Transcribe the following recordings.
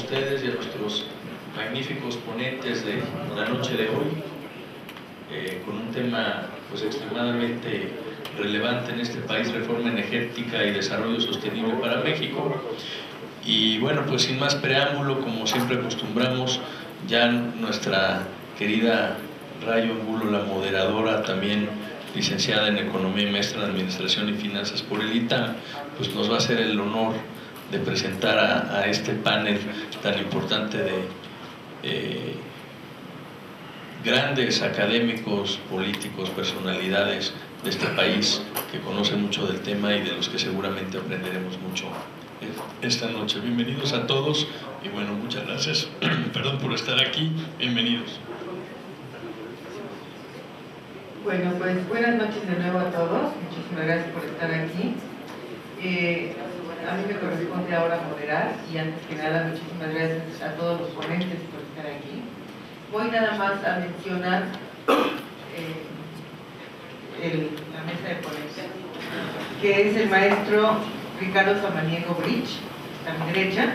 ustedes y a nuestros magníficos ponentes de la noche de hoy, con un tema pues extremadamente relevante en este país: reforma energética y desarrollo sostenible para México. Y bueno, pues sin más preámbulo, como siempre acostumbramos, ya nuestra querida Rayo Angulo, la moderadora, también licenciada en Economía y maestra en Administración y Finanzas por el ITAM, pues nos va a hacer el honor de presentar a este panel tan importante de grandes académicos, políticos, personalidades de este país que conocen mucho del tema y de los que seguramente aprenderemos mucho esta noche. Bienvenidos a todos y bueno, muchas gracias perdón por estar aquí, bienvenidos. Bueno, pues buenas noches de nuevo a todos, muchísimas gracias por estar aquí. A mí me corresponde ahora moderar y antes que nada muchísimas gracias a todos los ponentes por estar aquí. Voy nada más a mencionar la mesa de ponentes, que es el maestro Ricardo Samaniego Bridge, a mi derecha,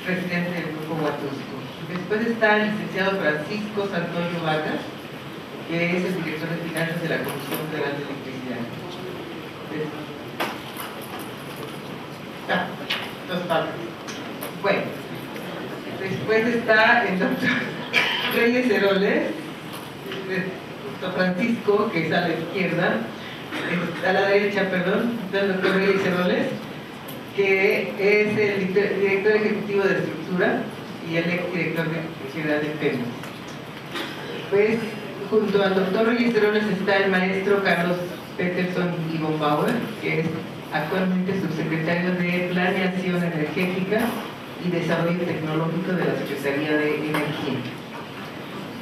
presidente del Grupo Huatusco. Después está el licenciado Francisco Santoyo Vargas, que es el director de finanzas de la Comisión Federal de Electricidad. Dos partes. Bueno, después está el doctor Reyes Heroles, don Francisco, que es a la izquierda, a la derecha, perdón, del doctor Reyes Heroles, que es el director ejecutivo de estructura y el exdirector general de Pemex. Pues, junto al doctor Reyes Heroles está el maestro Carlos Peterson Gibbon-Bauer, que es actualmente subsecretario de Planeación Energética y Desarrollo Tecnológico de la Secretaría de Energía.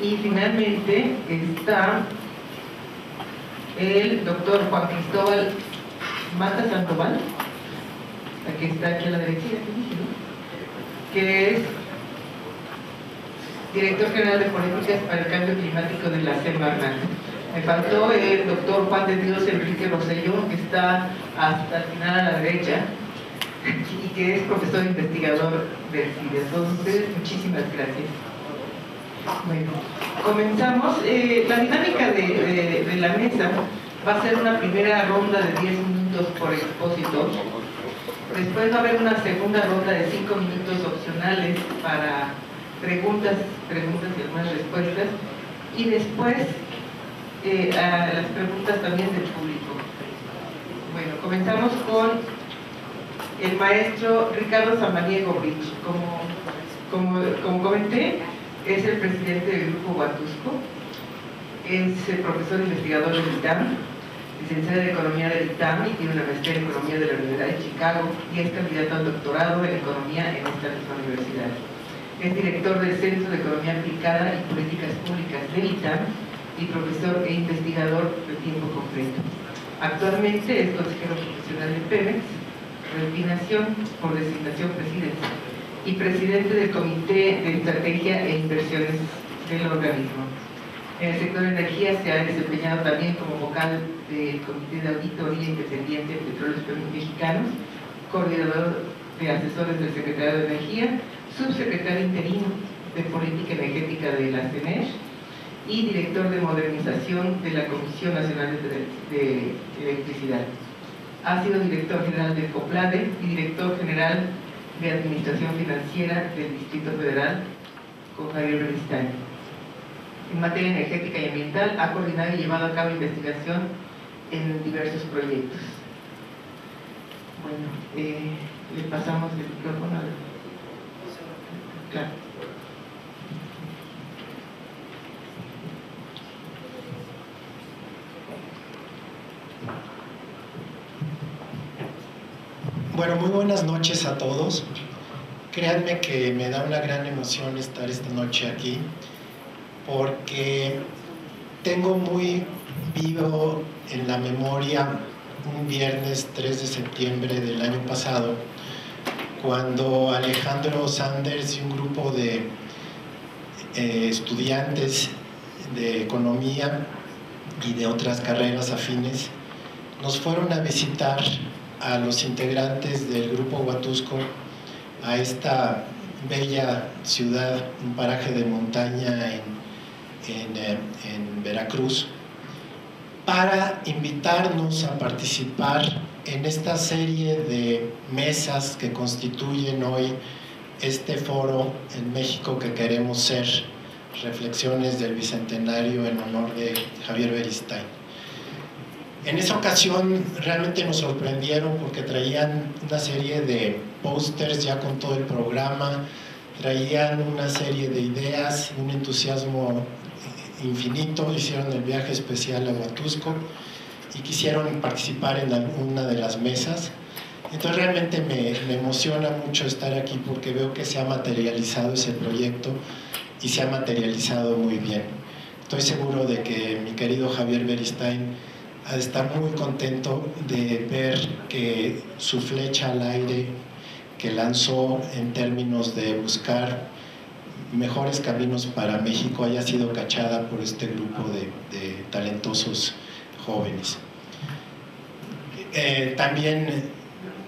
Y finalmente está el doctor Juan Cristóbal Mata Sandoval, que está aquí a la derecha, que es director general de políticas para el cambio climático de la Semarnat. Me faltó el doctor Juan de Dios Enrique Rosselló, que está hasta el final a la derecha y que es profesor investigador del CIDE. A todos ustedes, muchísimas gracias. Bueno, comenzamos. La dinámica de la mesa va a ser una primera ronda de 10 minutos por expósito. Después va a haber una segunda ronda de 5 minutos opcionales para preguntas y algunas respuestas. Y después a las preguntas también del público. Bueno, comenzamos con el maestro Ricardo Samaniego Bridge. Como comenté, es el presidente del Grupo Huatusco, es el profesor investigador del ITAM, licenciado en Economía del ITAM y tiene una maestría en Economía de la Universidad de Chicago y es candidato al doctorado en Economía en esta misma universidad. Es director del Centro de Economía Aplicada y Políticas Públicas del ITAM y profesor e investigador de tiempo completo. Actualmente es consejero profesional de Pemex, Refinación por designación presidencial y presidente del Comité de Estrategia e Inversiones del organismo. En el sector de energía se ha desempeñado también como vocal del Comité de Auditoría Independiente de Petróleos Mexicanos, coordinador de asesores del Secretario de Energía, subsecretario interino de Política Energética de la CENER y director de modernización de la Comisión Nacional de Electricidad. Ha sido director general del COPLADE y director general de Administración Financiera del Distrito Federal con Javier Beristain. En materia energética y ambiental ha coordinado y llevado a cabo investigación en diversos proyectos. Bueno, le pasamos el micrófono a claro. Bueno, muy buenas noches a todos. Créanme que me da una gran emoción estar esta noche aquí porque tengo muy vivo en la memoria un viernes 3 de septiembre del año pasado, cuando Alejandro Sanders y un grupo de estudiantes de economía y de otras carreras afines nos fueron a visitar a los integrantes del Grupo Huatusco a esta bella ciudad, un paraje de montaña en Veracruz, para invitarnos a participar en esta serie de mesas que constituyen hoy este foro en México que queremos ser, Reflexiones del Bicentenario en honor de Javier Beristain. En esa ocasión realmente nos sorprendieron porque traían una serie de pósters ya con todo el programa, traían una serie de ideas, un entusiasmo infinito, hicieron el viaje especial a Huatusco y quisieron participar en una de las mesas. Entonces realmente me emociona mucho estar aquí porque veo que se ha materializado ese proyecto y se ha materializado muy bien. Estoy seguro de que mi querido Javier Beristain ha de estar muy contento de ver que su flecha al aire que lanzó en términos de buscar mejores caminos para México haya sido cachada por este grupo de talentosos jóvenes. También,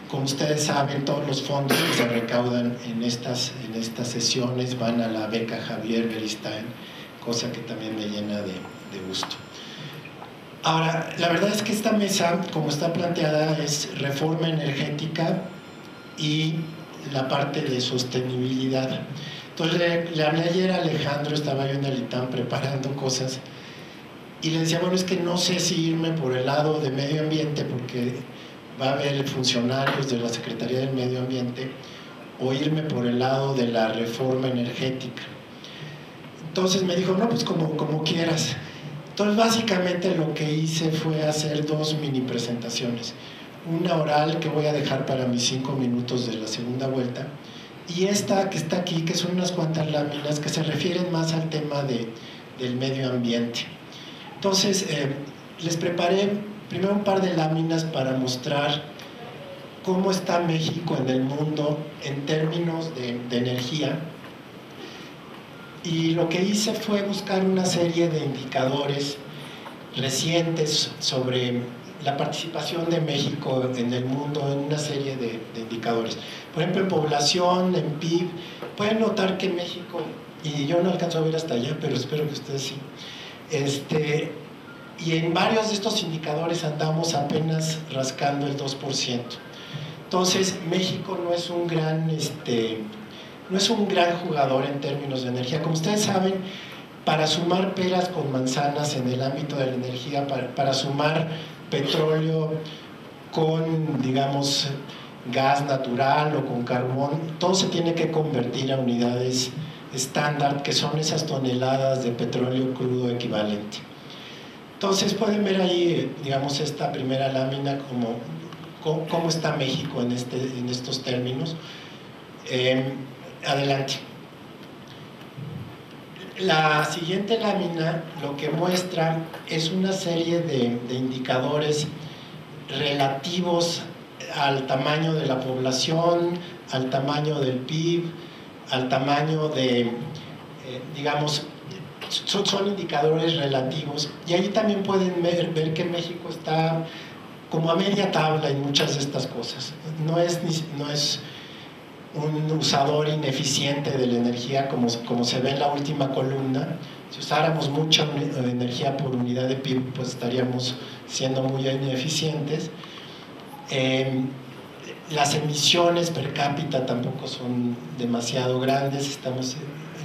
como ustedes saben, todos los fondos que se recaudan en estas sesiones van a la beca Javier Beristain, cosa que también me llena de gusto. Ahora, la verdad es que esta mesa, como está planteada, es reforma energética y la parte de sostenibilidad. Entonces le hablé ayer a Alejandro, estaba yo en el ITAM preparando cosas y le decía, bueno, es que no sé si irme por el lado de medio ambiente porque va a haber funcionarios de la Secretaría del Medio Ambiente, o irme por el lado de la reforma energética. Entonces me dijo, no, pues como quieras. Entonces básicamente lo que hice fue hacer dos mini presentaciones. Una oral que voy a dejar para mis 5 minutos de la segunda vuelta, y esta que está aquí, que son unas cuantas láminas que se refieren más al tema del medio ambiente. Entonces les preparé primero un par de láminas para mostrar cómo está México en el mundo en términos de energía, y lo que hice fue buscar una serie de indicadores recientes sobre la participación de México en el mundo, en una serie de indicadores. Por ejemplo, en población, en PIB, pueden notar que México, y yo no alcanzo a ver hasta allá, pero espero que ustedes sí, y en varios de estos indicadores andamos apenas rascando el 2%. Entonces, México no es un gran jugador en términos de energía. Como ustedes saben, para sumar peras con manzanas en el ámbito de la energía, para sumar petróleo con, digamos, gas natural o con carbón, todo se tiene que convertir a unidades estándar, que son esas toneladas de petróleo crudo equivalente. Entonces pueden ver ahí, digamos, esta primera lámina cómo está México en estos términos. Adelante. La siguiente lámina lo que muestra es una serie de indicadores relativos al tamaño de la población, al tamaño del PIB, al tamaño de, digamos, son indicadores relativos, y ahí también pueden ver que México está como a media tabla en muchas de estas cosas. No es un usador ineficiente de la energía como se ve en la última columna. Si usáramos mucha energía por unidad de PIB, pues estaríamos siendo muy ineficientes. Las emisiones per cápita tampoco son demasiado grandes, estamos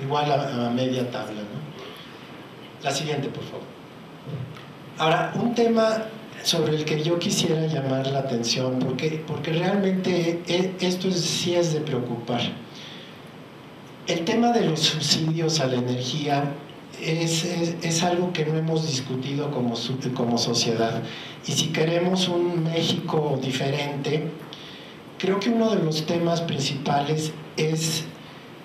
igual a media tabla, ¿no? La siguiente, por favor. Ahora, un tema sobre el que yo quisiera llamar la atención, porque realmente esto sí es de preocupar. El tema de los subsidios a la energía es algo que no hemos discutido como sociedad. Y si queremos un México diferente, creo que uno de los temas principales es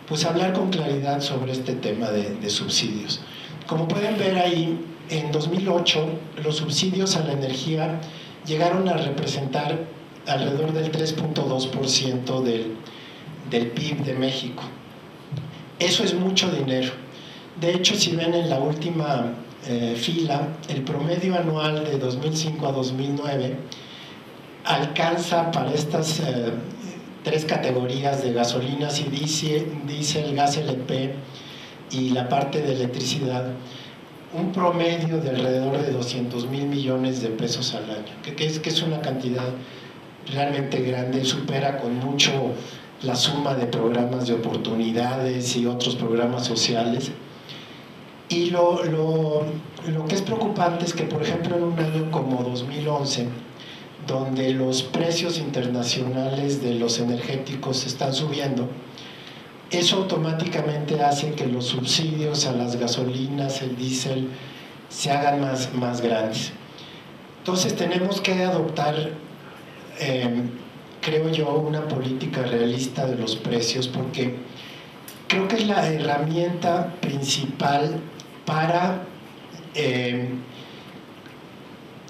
pues hablar con claridad sobre este tema de subsidios. Como pueden ver ahí, en 2008 los subsidios a la energía llegaron a representar alrededor del 3.2% del PIB de México. Eso es mucho dinero. De hecho, si ven en la última fila, el promedio anual de 2005 a 2009 alcanza para estas 3 categorías de gasolinas y diésel, gas LP y la parte de electricidad, un promedio de alrededor de 200,000 millones de pesos al año, que es una cantidad realmente grande, supera con mucho la suma de programas de oportunidades y otros programas sociales. Y lo que es preocupante es que, por ejemplo, en un año como 2011, donde los precios internacionales de los energéticos están subiendo, eso automáticamente hace que los subsidios a las gasolinas, el diésel, se hagan más grandes. Entonces tenemos que adoptar, creo yo, una política realista de los precios, porque creo que es la herramienta principal para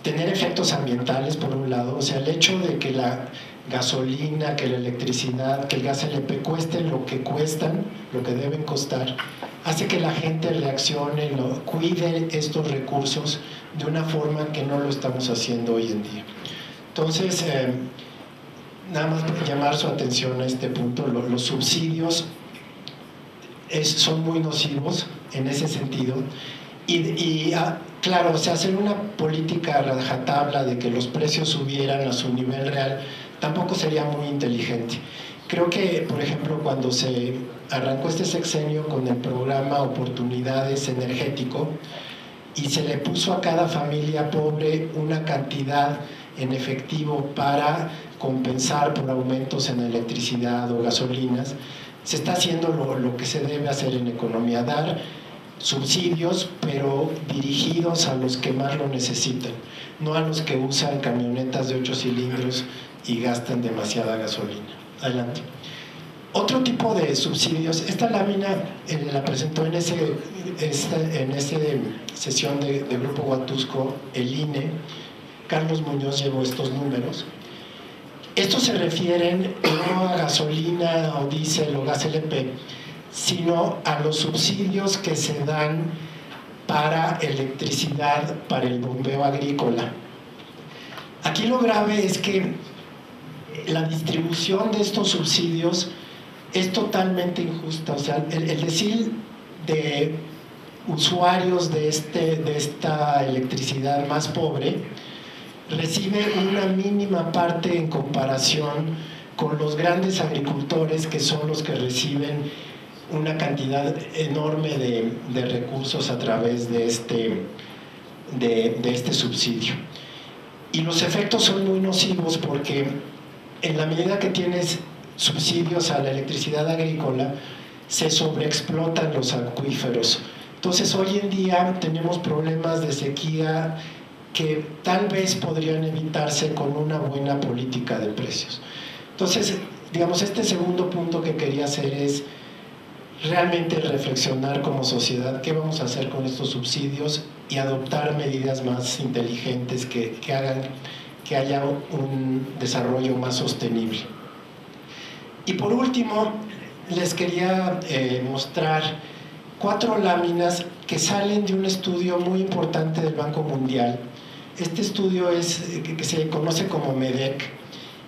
tener efectos ambientales, por un lado. O sea, el hecho de que la gasolina, que la electricidad, que el gas LP cuesten lo que cuestan, lo que deben costar, hace que la gente reaccione, cuide estos recursos de una forma que no lo estamos haciendo hoy en día. Entonces, nada más llamar su atención a este punto. Los subsidios son muy nocivos en ese sentido, claro, o sea, hacer una política rajatabla de que los precios subieran a su nivel real tampoco sería muy inteligente. Creo que, por ejemplo, cuando se arrancó este sexenio con el programa Oportunidades Energético y se le puso a cada familia pobre una cantidad en efectivo para compensar por aumentos en electricidad o gasolinas, se está haciendo lo que se debe hacer en economía, dar subsidios, pero dirigidos a los que más lo necesitan, no a los que usan camionetas de 8 cilindros y gastan demasiada gasolina. Adelante. Otro tipo de subsidios, esta lámina la presentó en esa sesión de Grupo Huatusco el INE. Carlos Muñoz llevó estos números. Estos se refieren no a gasolina o diésel o gas LP, sino a los subsidios que se dan para electricidad, para el bombeo agrícola. Aquí lo grave es que la distribución de estos subsidios es totalmente injusta. O sea, el decil de usuarios de esta electricidad más pobre recibe una mínima parte en comparación con los grandes agricultores, que son los que reciben una cantidad enorme de recursos a través de este subsidio. Y los efectos son muy nocivos porque en la medida que tienes subsidios a la electricidad agrícola, se sobreexplotan los acuíferos. Entonces hoy en día tenemos problemas de sequía que tal vez podrían evitarse con una buena política de precios. Entonces, digamos, este segundo punto que quería hacer es realmente reflexionar como sociedad qué vamos a hacer con estos subsidios y adoptar medidas más inteligentes que hagan que haya un desarrollo más sostenible. Y por último, les quería mostrar 4 láminas que salen de un estudio muy importante del Banco Mundial. Este estudio que se conoce como MEDEC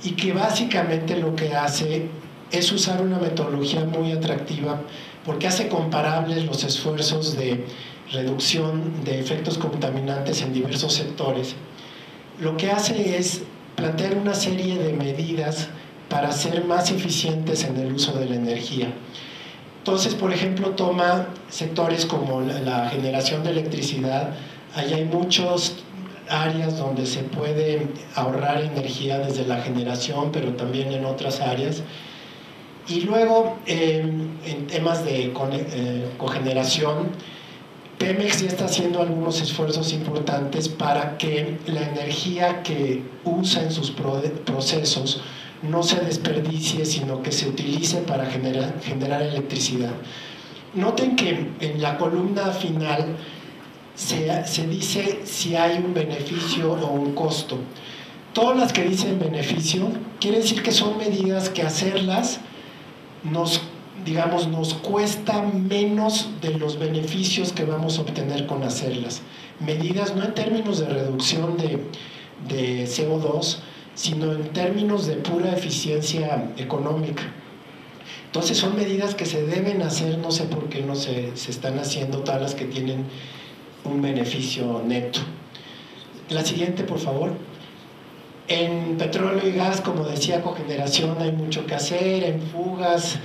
y que básicamente lo que hace es usar una metodología muy atractiva porque hace comparables los esfuerzos de reducción de efectos contaminantes en diversos sectores. Lo que hace es plantear una serie de medidas para ser más eficientes en el uso de la energía. Entonces, por ejemplo, toma sectores como la generación de electricidad. Allá hay muchas áreas donde se puede ahorrar energía desde la generación, pero también en otras áreas. Y luego, en temas de cogeneración, Pemex ya está haciendo algunos esfuerzos importantes para que la energía que usa en sus procesos no se desperdicie, sino que se utilice para generar electricidad. Noten que en la columna final se dice si hay un beneficio o un costo. Todas las que dicen beneficio quiere decir que son medidas que hacerlas nos cuesta menos de los beneficios que vamos a obtener con hacerlas. Medidas no en términos de reducción de CO2, sino en términos de pura eficiencia económica. Entonces son medidas que se deben hacer, no sé por qué no se están haciendo todas las que tienen un beneficio neto. La siguiente, por favor. En petróleo y gas, como decía, cogeneración, hay mucho que hacer, en fugas,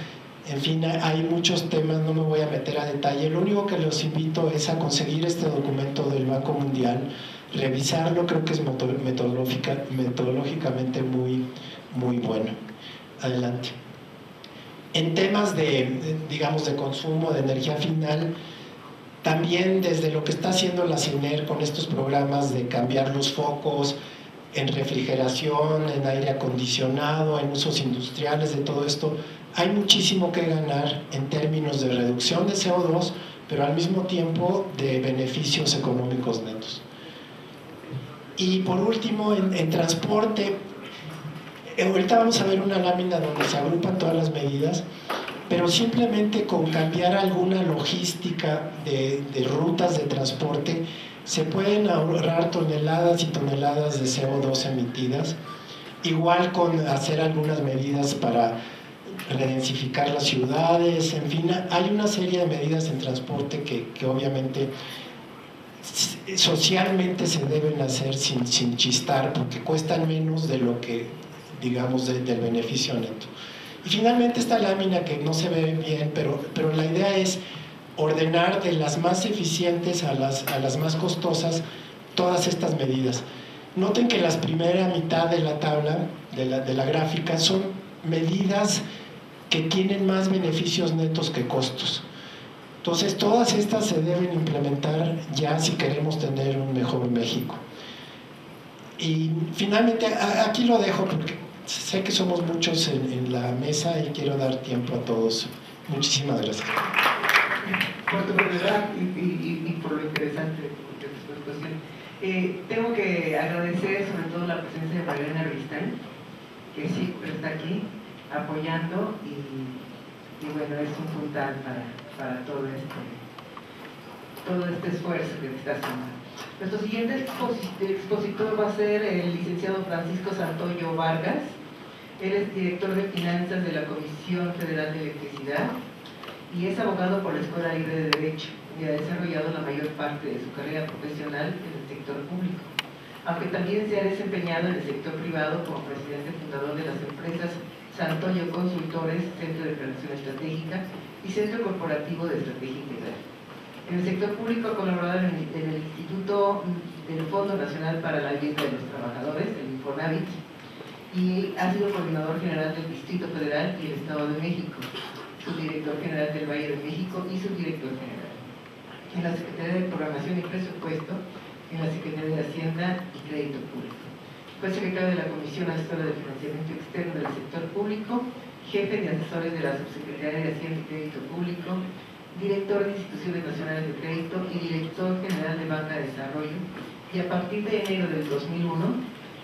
en fin, hay muchos temas, no me voy a meter a detalle. Lo único que los invito es a conseguir este documento del Banco Mundial, revisarlo, creo que es metodológicamente muy bueno. Adelante. En temas digamos, de consumo de energía final, también desde lo que está haciendo la CINER con estos programas de cambiar los focos en refrigeración, en aire acondicionado, en usos industriales, de todo esto, hay muchísimo que ganar en términos de reducción de CO2, pero al mismo tiempo de beneficios económicos netos. Y por último, en transporte, ahorita vamos a ver una lámina donde se agrupan todas las medidas, pero simplemente con cambiar alguna logística de rutas de transporte se pueden ahorrar toneladas y toneladas de CO2 emitidas. Igual con hacer algunas medidas para redensificar las ciudades, en fin, hay una serie de medidas en transporte que obviamente socialmente se deben hacer sin chistar, porque cuestan menos de lo que, digamos, del beneficio neto. Y finalmente esta lámina que no se ve bien, pero la idea es ordenar de las más eficientes a las más costosas todas estas medidas. Noten que la primera mitad de la tabla, de la gráfica, son medidas que tienen más beneficios netos que costos. Entonces todas estas se deben implementar ya si queremos tener un mejor México. Y finalmente, aquí lo dejo porque sé que somos muchos en la mesa y quiero dar tiempo a todos. Muchísimas gracias. Por tu brevedad y por lo interesante de tu exposición. Tengo que agradecer sobre todo la presencia de Mariana Ristán, que sí está aquí apoyando y bueno, es un puntal para todo este esfuerzo que está haciendo. Nuestro siguiente expositor va a ser el licenciado Francisco Santoyo Vargas. Él es director de finanzas de la Comisión Federal de Electricidad y es abogado por la Escuela Libre de Derecho y ha desarrollado la mayor parte de su carrera profesional en el sector público, aunque también se ha desempeñado en el sector privado como presidente fundador de las empresas Santoyo Consultores, Centro de Planeación Estratégica y Centro Corporativo de Estrategia Integral. En el sector público ha colaborado en el Instituto del Fondo Nacional para la Vivienda de los Trabajadores, el Infonavit, y ha sido coordinador general del Distrito Federal y el Estado de México, subdirector general del Valle de México y subdirector general en la Secretaría de Programación y Presupuesto, en la Secretaría de Hacienda y Crédito Público. Fue secretario de la Comisión Asesora de Financiamiento Externo del Sector Público, jefe de asesores de la Subsecretaría de Hacienda y Crédito Público, director de Instituciones Nacionales de Crédito y director general de Banca de Desarrollo, y a partir de enero del 2001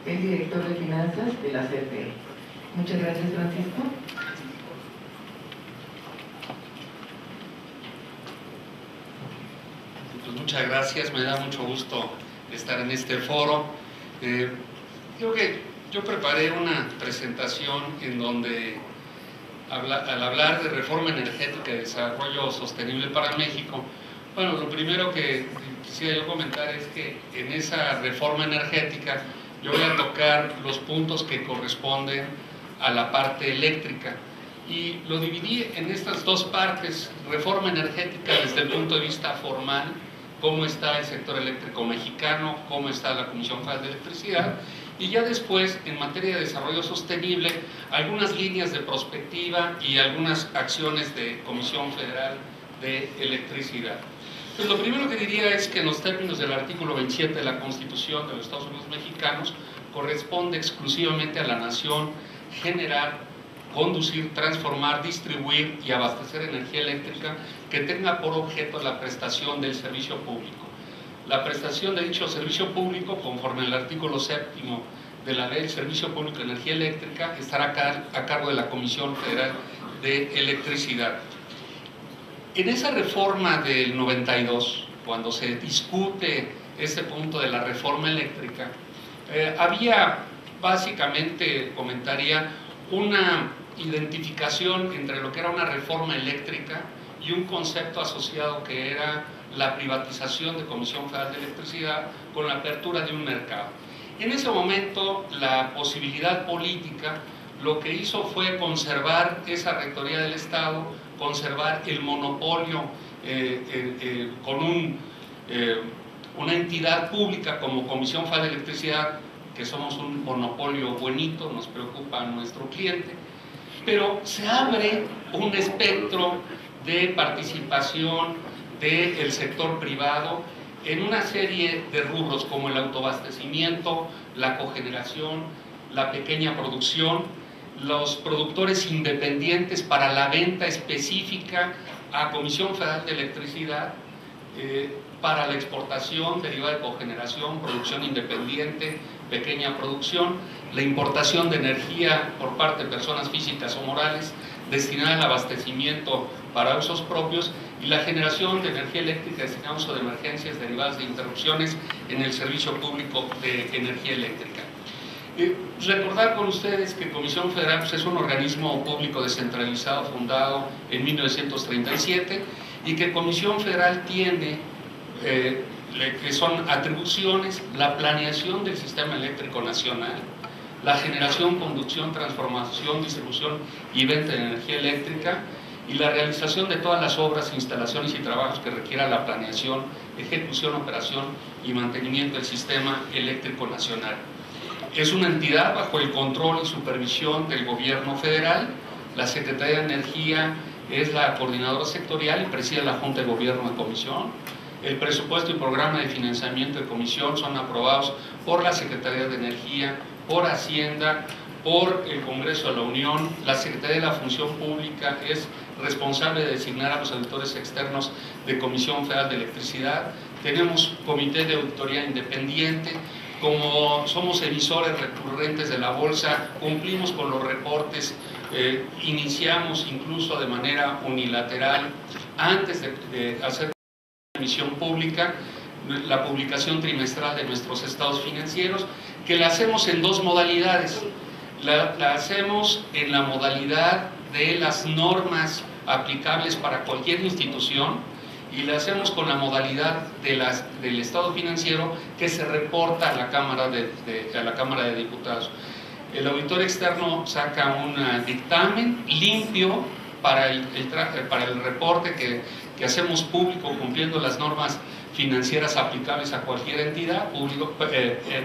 es director de Finanzas de la CFE. Muchas gracias, Francisco. Pues muchas gracias, me da mucho gusto estar en este foro. Yo preparé una presentación en donde, al hablar de reforma energética y desarrollo sostenible para México, bueno, lo primero que quisiera yo comentar es que en esa reforma energética yo voy a tocar los puntos que corresponden a la parte eléctrica y lo dividí en estas dos partes: reforma energética desde el punto de vista formal, cómo está el sector eléctrico mexicano, cómo está la Comisión Federal de Electricidad, y ya después, en materia de desarrollo sostenible, algunas líneas de prospectiva y algunas acciones de Comisión Federal de Electricidad. Pues lo primero que diría es que en los términos del artículo 27 de la Constitución de los Estados Unidos Mexicanos corresponde exclusivamente a la nación generar, conducir, transformar, distribuir y abastecer energía eléctrica que tenga por objeto la prestación del servicio público. La prestación de dicho servicio público, conforme al artículo 7º de la Ley del Servicio Público de Energía Eléctrica, estará a cargo de la Comisión Federal de Electricidad. En esa reforma del 92, cuando se discute este punto de la reforma eléctrica, había básicamente comentaría una identificación entre lo que era una reforma eléctrica y un concepto asociado que era la privatización de Comisión Federal de Electricidad con la apertura de un mercado. En ese momento la posibilidad política lo que hizo fue conservar esa rectoría del Estado, conservar el monopolio con una entidad pública como Comisión Federal de Electricidad, que somos un monopolio buenito, nos preocupa a nuestro cliente, pero se abre un espectro de participación del sector privado en una serie de rubros como el autoabastecimiento, la cogeneración, la pequeña producción, los productores independientes para la venta específica a Comisión Federal de Electricidad, para la exportación derivada de cogeneración, producción independiente, pequeña producción, la importación de energía por parte de personas físicas o morales destinada al abastecimiento para usos propios y la generación de energía eléctrica destinada a uso de emergencias derivadas de interrupciones en el servicio público de energía eléctrica. Recordar con ustedes que Comisión Federal pues, es un organismo público descentralizado fundado en 1937 y que Comisión Federal tiene que son atribuciones, la planeación del sistema eléctrico nacional, la generación, conducción, transformación, distribución y venta de energía eléctrica y la realización de todas las obras, instalaciones y trabajos que requiera la planeación, ejecución, operación y mantenimiento del sistema eléctrico nacional. Es una entidad bajo el control y supervisión del gobierno federal. La Secretaría de Energía es la coordinadora sectorial y preside la Junta de Gobierno de Comisión. El presupuesto y programa de financiamiento de Comisión son aprobados por la Secretaría de Energía, por Hacienda, por el Congreso de la Unión. La Secretaría de la Función Pública es responsable de designar a los auditores externos de Comisión Federal de Electricidad. Tenemos comité de auditoría independiente. Como somos emisores recurrentes de la bolsa, cumplimos con los reportes, iniciamos incluso de manera unilateral, antes de hacer emisión pública, la publicación trimestral de nuestros estados financieros, que la hacemos en dos modalidades. La hacemos en la modalidad de las normas aplicables para cualquier institución y la hacemos con la modalidad del estado financiero que se reporta a la Cámara de Diputados. El auditor externo saca un dictamen limpio para el reporte que hacemos público cumpliendo las normas financieras aplicables a cualquier entidad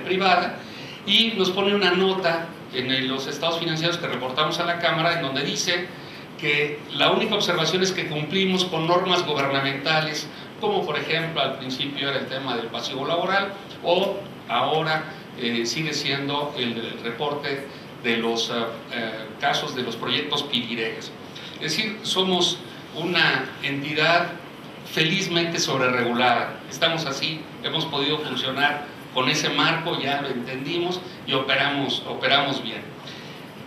privada y nos pone una nota en los estados financieros que reportamos a la Cámara en donde dice que la única observación es que cumplimos con normas gubernamentales, como por ejemplo al principio era el tema del pasivo laboral o ahora sigue siendo el reporte de los casos de los proyectos PIDIREGES. Es decir, somos una entidad felizmente sobreregulada. Estamos así, hemos podido funcionar con ese marco, ya lo entendimos y operamos bien.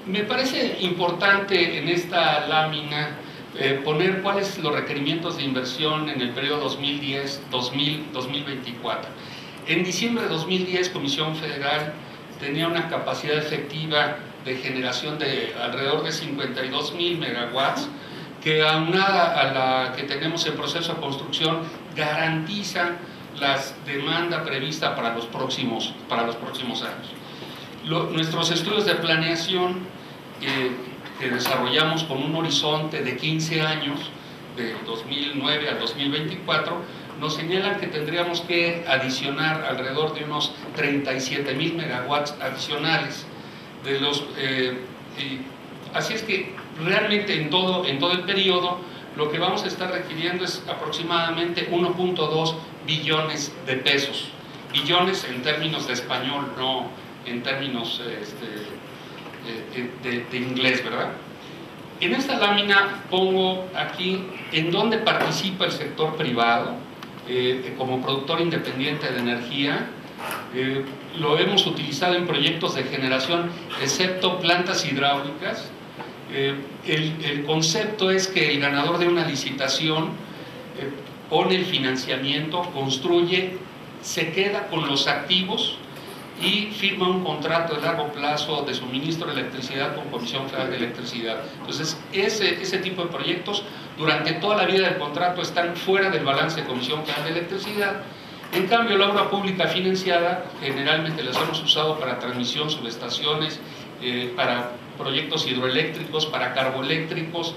Me parece importante en esta lámina poner cuáles son los requerimientos de inversión en el periodo 2010-2024. En diciembre de 2010, Comisión Federal tenía una capacidad efectiva de generación de alrededor de 52,000 megawatts, que aunada a la que tenemos en proceso de construcción, garantiza la demanda prevista para los próximos años. Nuestros estudios de planeación que desarrollamos con un horizonte de 15 años, de 2009 al 2024, nos señalan que tendríamos que adicionar alrededor de unos 37,000 megawatts adicionales. Así es que realmente en todo el periodo lo que vamos a estar requiriendo es aproximadamente 1.2 billones de pesos. Billones en términos de español, no en términos de inglés, ¿verdad? En esta lámina pongo aquí en dónde participa el sector privado como productor independiente de energía. Lo hemos utilizado en proyectos de generación, excepto plantas hidráulicas. El concepto es que el ganador de una licitación pone el financiamiento, construye, se queda con los activos y firma un contrato de largo plazo de suministro de electricidad con Comisión Federal de Electricidad. Entonces, ese tipo de proyectos durante toda la vida del contrato están fuera del balance de Comisión Federal de Electricidad. En cambio, la obra pública financiada generalmente las hemos usado para transmisión, subestaciones, para proyectos hidroeléctricos, para carboeléctricos,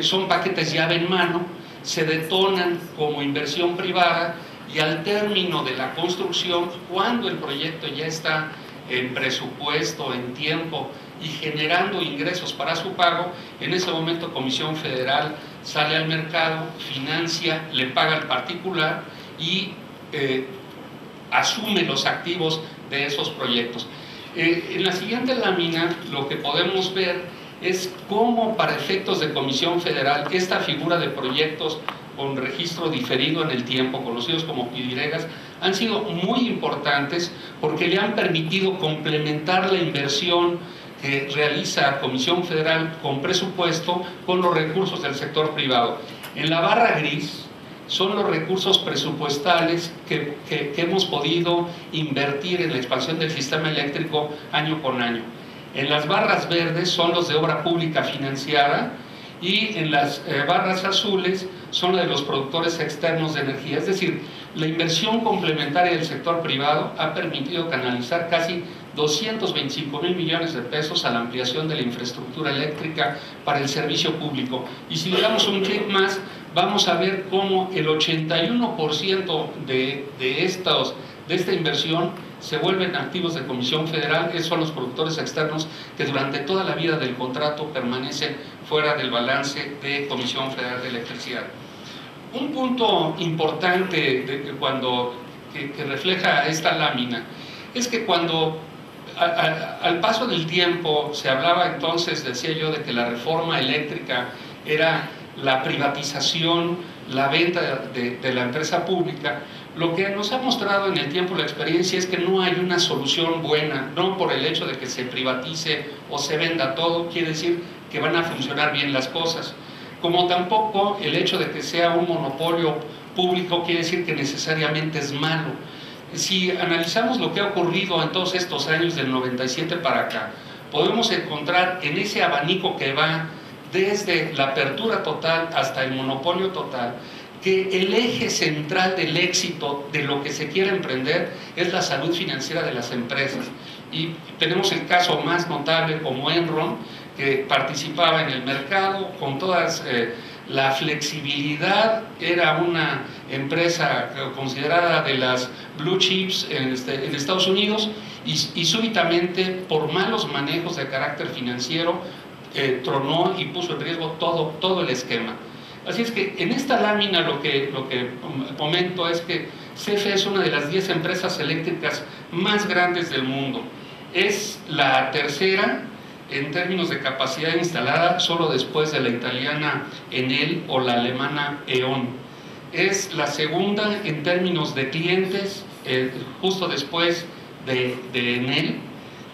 son paquetes llave en mano, se detonan como inversión privada y al término de la construcción, cuando el proyecto ya está en presupuesto, en tiempo y generando ingresos para su pago, en ese momento Comisión Federal sale al mercado, financia, le paga al particular y asume los activos de esos proyectos. En la siguiente lámina lo que podemos ver es cómo, para efectos de Comisión Federal, esta figura de proyectos con registro diferido en el tiempo, conocidos como PIDIREGAS, han sido muy importantes porque le han permitido complementar la inversión que realiza Comisión Federal con presupuesto con los recursos del sector privado. En la barra gris son los recursos presupuestales que hemos podido invertir en la expansión del sistema eléctrico año con año. En las barras verdes son los de obra pública financiada y en las barras azules son las de los productores externos de energía. Es decir, la inversión complementaria del sector privado ha permitido canalizar casi 225,000 millones de pesos a la ampliación de la infraestructura eléctrica para el servicio público. Y si le damos un clic más, vamos a ver cómo el 81% de esta inversión se vuelven activos de Comisión Federal. Esos son los productores externos que durante toda la vida del contrato permanecen fuera del balance de Comisión Federal de Electricidad. Un punto importante que refleja esta lámina es que cuando al paso del tiempo se hablaba entonces, decía yo, de que la reforma eléctrica era la privatización, la venta de la empresa pública. Lo que nos ha mostrado en el tiempo la experiencia es que no hay una solución buena, no por el hecho de que se privatice o se venda todo, quiere decir que van a funcionar bien las cosas. Como tampoco el hecho de que sea un monopolio público quiere decir que necesariamente es malo. Si analizamos lo que ha ocurrido en todos estos años del 97 para acá, podemos encontrar en ese abanico que va desde la apertura total hasta el monopolio total, que el eje central del éxito de lo que se quiere emprender es la salud financiera de las empresas. Y tenemos el caso más notable como Enron, que participaba en el mercado con todas la flexibilidad, era una empresa considerada de las blue chips en Estados Unidos y súbitamente por malos manejos de carácter financiero tronó y puso en riesgo todo el esquema. Así es que en esta lámina lo que comento es que CFE es una de las 10 empresas eléctricas más grandes del mundo. Es la tercera en términos de capacidad instalada, solo después de la italiana Enel o la alemana E.ON. Es la segunda en términos de clientes, justo después de Enel.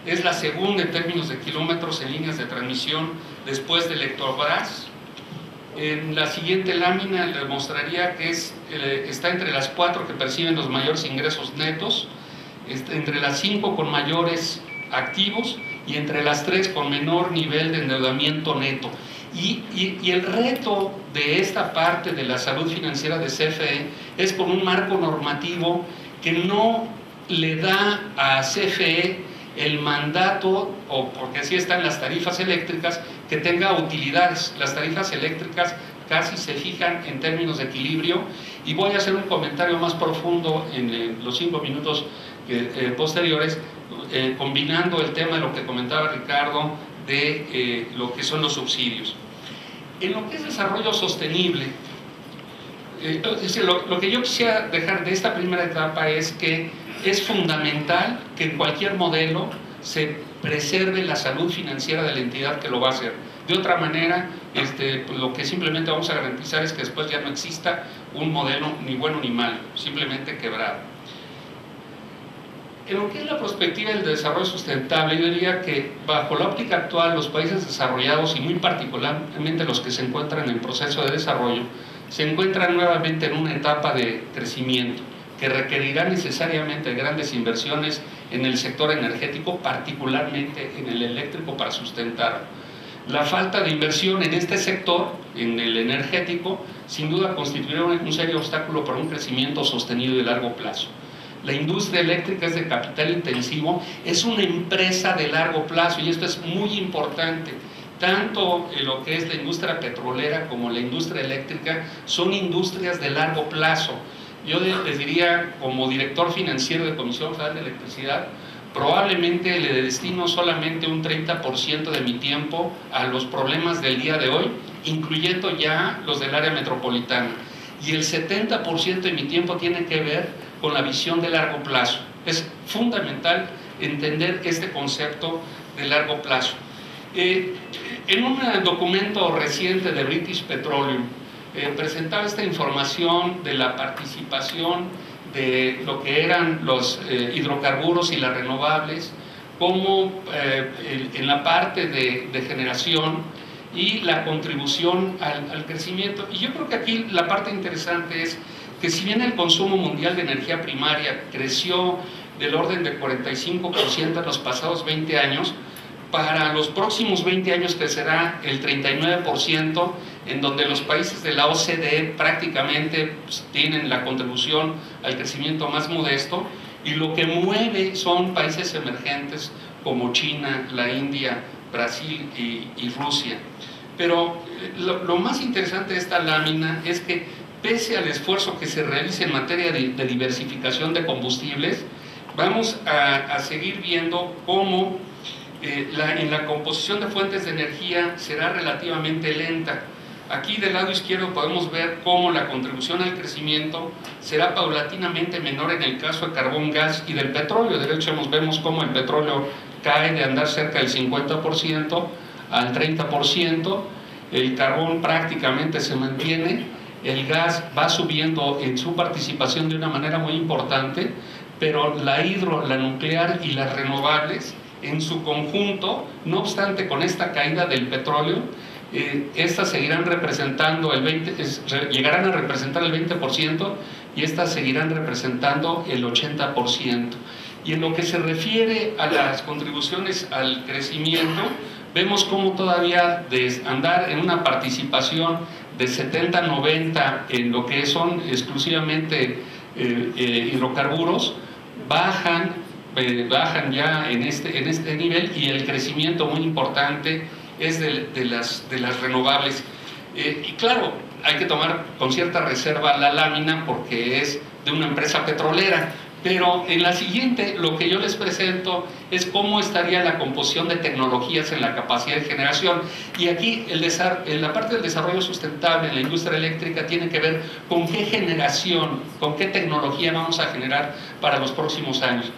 Es la segunda en términos de kilómetros en líneas de transmisión después de Electrobras. En la siguiente lámina le mostraría que está entre las 4 que perciben los mayores ingresos netos, entre las 5 con mayores activos y entre las 3 con menor nivel de endeudamiento neto. Y el reto de esta parte de la salud financiera de CFE es con un marco normativo que no le da a CFE el mandato, o porque así están las tarifas eléctricas, que tenga utilidades. Las tarifas eléctricas casi se fijan en términos de equilibrio, y voy a hacer un comentario más profundo en los 5 minutos posteriores, combinando el tema de lo que comentaba Ricardo de lo que son los subsidios. En lo que es desarrollo sostenible, lo que yo quisiera dejar de esta primera etapa es que es fundamental que en cualquier modelo se preserve la salud financiera de la entidad que lo va a hacer. De otra manera, lo que simplemente vamos a garantizar es que después ya no exista un modelo ni bueno ni malo, simplemente quebrado. En lo que es la perspectiva del desarrollo sustentable, yo diría que bajo la óptica actual, los países desarrollados y muy particularmente los que se encuentran en proceso de desarrollo, se encuentran nuevamente en una etapa de crecimiento. que requerirá necesariamente grandes inversiones en el sector energético, particularmente en el eléctrico, para sustentarlo. La falta de inversión en este sector, en el energético, sin duda constituirá un serio obstáculo para un crecimiento sostenido de largo plazo. La industria eléctrica es de capital intensivo, es una empresa de largo plazo, y esto es muy importante. Tanto lo que es la industria petrolera como la industria eléctrica son industrias de largo plazo. Yo les diría, como director financiero de Comisión Federal de Electricidad, probablemente le destino solamente un 30% de mi tiempo a los problemas del día de hoy, incluyendo ya los del área metropolitana. Y el 70% de mi tiempo tiene que ver con la visión de largo plazo. Es fundamental entender este concepto de largo plazo. En un documento reciente de British Petroleum, presentaba esta información de la participación de lo que eran los hidrocarburos y las renovables, como en la parte de generación y la contribución al crecimiento. Y yo creo que aquí la parte interesante es que si bien el consumo mundial de energía primaria creció del orden de 45% en los pasados 20 años, para los próximos 20 años crecerá el 39%, en donde los países de la OCDE prácticamente tienen la contribución al crecimiento más modesto, y lo que mueve son países emergentes como China, la India, Brasil y Rusia. Pero lo más interesante de esta lámina es que, pese al esfuerzo que se realice en materia de diversificación de combustibles, vamos a seguir viendo cómo en la composición de fuentes de energía será relativamente lenta. Aquí del lado izquierdo podemos ver cómo la contribución al crecimiento será paulatinamente menor en el caso de carbón, gas y del petróleo. De hecho, vemos cómo el petróleo cae de andar cerca del 50% al 30%, el carbón prácticamente se mantiene, el gas va subiendo en su participación de una manera muy importante, pero la nuclear y las renovables en su conjunto, no obstante con esta caída del petróleo, estas seguirán representando llegarán a representar el 20% y estas seguirán representando el 80%. Y en lo que se refiere a las contribuciones al crecimiento, vemos cómo todavía de andar en una participación de 70-90 en lo que son exclusivamente hidrocarburos, bajan ya en este nivel, y el crecimiento muy importante es de las renovables. Y claro, hay que tomar con cierta reserva la lámina porque es de una empresa petrolera, pero en la siguiente lo que yo les presento es cómo estaría la composición de tecnologías en la capacidad de generación. Y aquí la parte del desarrollo sustentable en la industria eléctrica tiene que ver con qué generación, con qué tecnología vamos a generar para los próximos años.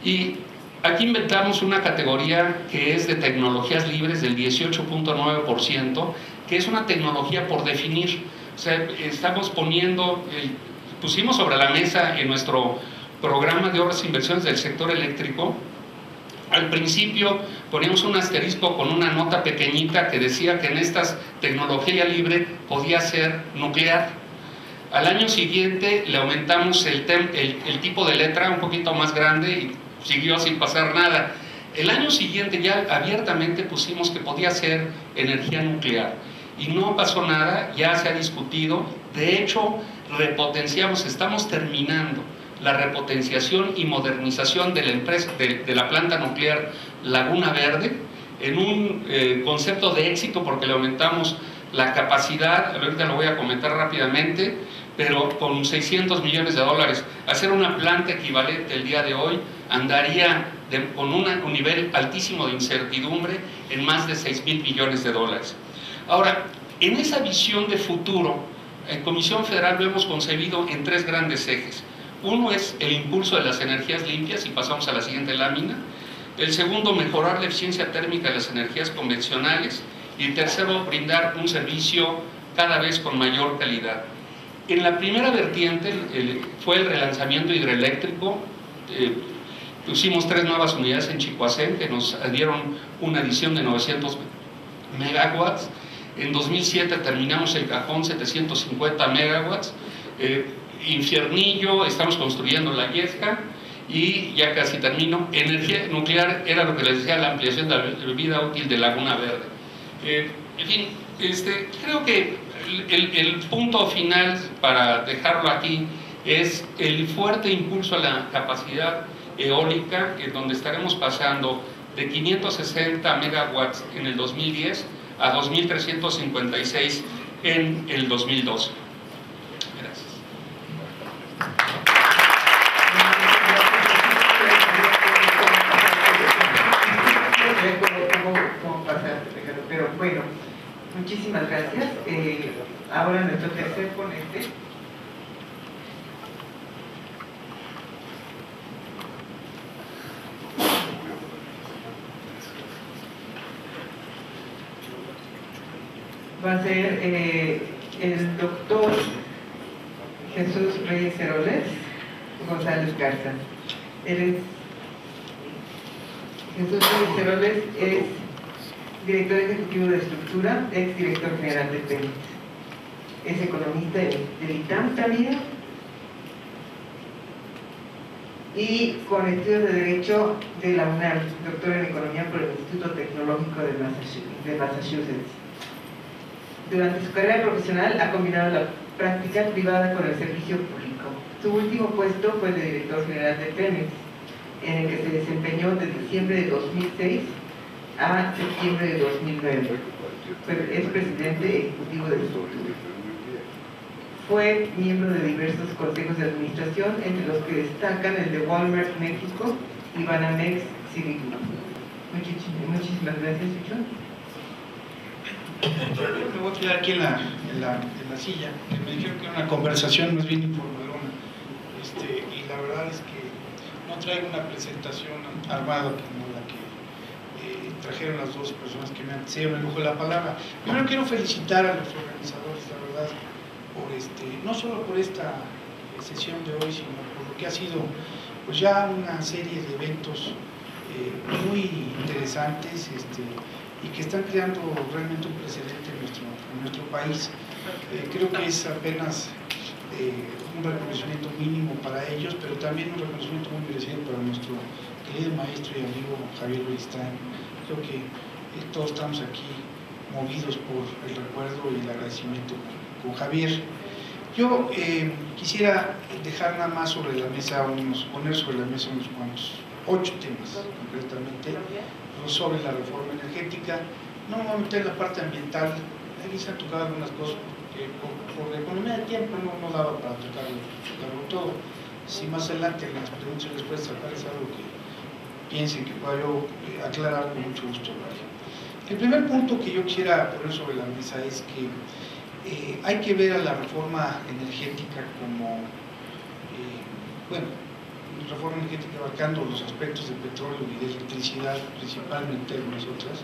Y aquí inventamos una categoría que es de tecnologías libres del 18.9%, que es una tecnología por definir. O sea, pusimos sobre la mesa en nuestro programa de obras e inversiones del sector eléctrico. Al principio poníamos un asterisco con una nota pequeñita que decía que en esta tecnología libre podía ser nuclear. Al año siguiente le aumentamos el tipo de letra un poquito más grande y siguió sin pasar nada. El año siguiente ya abiertamente pusimos que podía ser energía nuclear y no pasó nada, ya se ha discutido. De hecho, estamos terminando la repotenciación y modernización de la empresa, de la planta nuclear Laguna Verde, en un concepto de éxito porque le aumentamos la capacidad. Ahorita lo voy a comentar rápidamente, pero con $600 millones. Hacer una planta equivalente el día de hoy andaría con un nivel altísimo de incertidumbre en más de $6,000 millones. Ahora, en esa visión de futuro, en Comisión Federal lo hemos concebido en tres grandes ejes. Uno es el impulso de las energías limpias, y pasamos a la siguiente lámina. El segundo, mejorar la eficiencia térmica de las energías convencionales. Y el tercero, brindar un servicio cada vez con mayor calidad. En la primera vertiente fue el relanzamiento hidroeléctrico. Pusimos 3 nuevas unidades en Chicoacén que nos dieron una adición de 900 megawatts. En 2007 terminamos el Cajón, 750 megawatts. Infiernillo, estamos construyendo la Yesca y ya casi termino. Energía nuclear era lo que les decía, la ampliación de la vida útil de Laguna Verde. En fin, creo que el punto final, para dejarlo aquí, es el fuerte impulso a la capacidad eólica, en donde estaremos pasando de 560 megawatts en el 2010 a 2.356 en el 2012. Gracias. Pero bueno, muchísimas gracias. Ahora nuestro tercer ponente. Va a ser el doctor Jesús Reyes Heroles González Garza. Jesús Reyes Heroles es director ejecutivo de estructura, ex director general de Pemex. Es economista del ITAM también, y con estudios de Derecho de la UNAM, doctor en Economía por el Instituto Tecnológico de Massachusetts. Durante su carrera profesional ha combinado la práctica privada con el servicio público. Su último puesto fue el de director general de Pemex, en el que se desempeñó de diciembre de 2006 a septiembre de 2009. Es presidente ejecutivo de estructura. Fue miembro de diversos consejos de administración, entre los que destacan el de Walmart México y Banamex Citigroup. Muchísimas gracias, Chucho. Me voy a quedar aquí en la silla, que me dijeron que era una conversación más bien informalona, y la verdad es que no traigo una presentación armada como la que trajeron las dos personas que me antecedieron el lujo de la palabra. Primero quiero felicitar a los organizadores, la verdad, no solo por esta sesión de hoy, sino por lo que ha sido pues ya una serie de eventos muy interesantes, y que están creando realmente un precedente en nuestro país. Creo que es apenas un reconocimiento mínimo para ellos, pero también un reconocimiento muy merecido para nuestro querido maestro y amigo Javier Beristain. Creo que todos estamos aquí movidos por el recuerdo y el agradecimiento con Javier. Yo quisiera dejar nada más sobre la mesa, poner sobre la mesa unos cuantos, 8 temas concretamente, sobre la reforma energética. No me voy a meter en la parte ambiental, aquí se han tocado algunas cosas porque por la economía de tiempo no daba para tocarlo todo. Si más adelante en las preguntas y respuestas aparece algo que piensen que pueda yo aclarar, con mucho gusto lo haré. El primer punto que yo quisiera poner sobre la mesa es que hay que ver a la reforma energética como, reforma energética abarcando los aspectos de petróleo y de electricidad, principalmente algunas otras,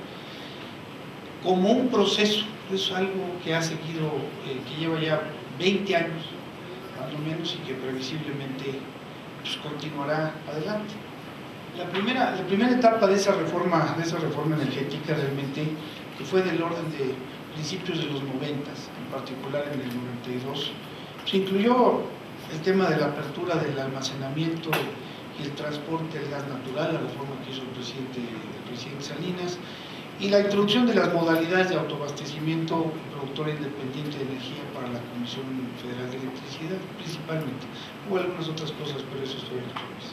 como un proceso. Es algo que ha seguido, que lleva ya 20 años, más o menos, y que previsiblemente pues, continuará adelante. La primera etapa de esa reforma energética realmente, que fue del orden de principios de los 90, en particular en el 92, se incluyó el tema de la apertura del almacenamiento y el transporte del gas natural, la reforma que hizo el presidente Salinas, y la introducción de las modalidades de autoabastecimiento productora independiente de energía para la Comisión Federal de Electricidad, principalmente. Hubo algunas otras cosas, pero eso fue después.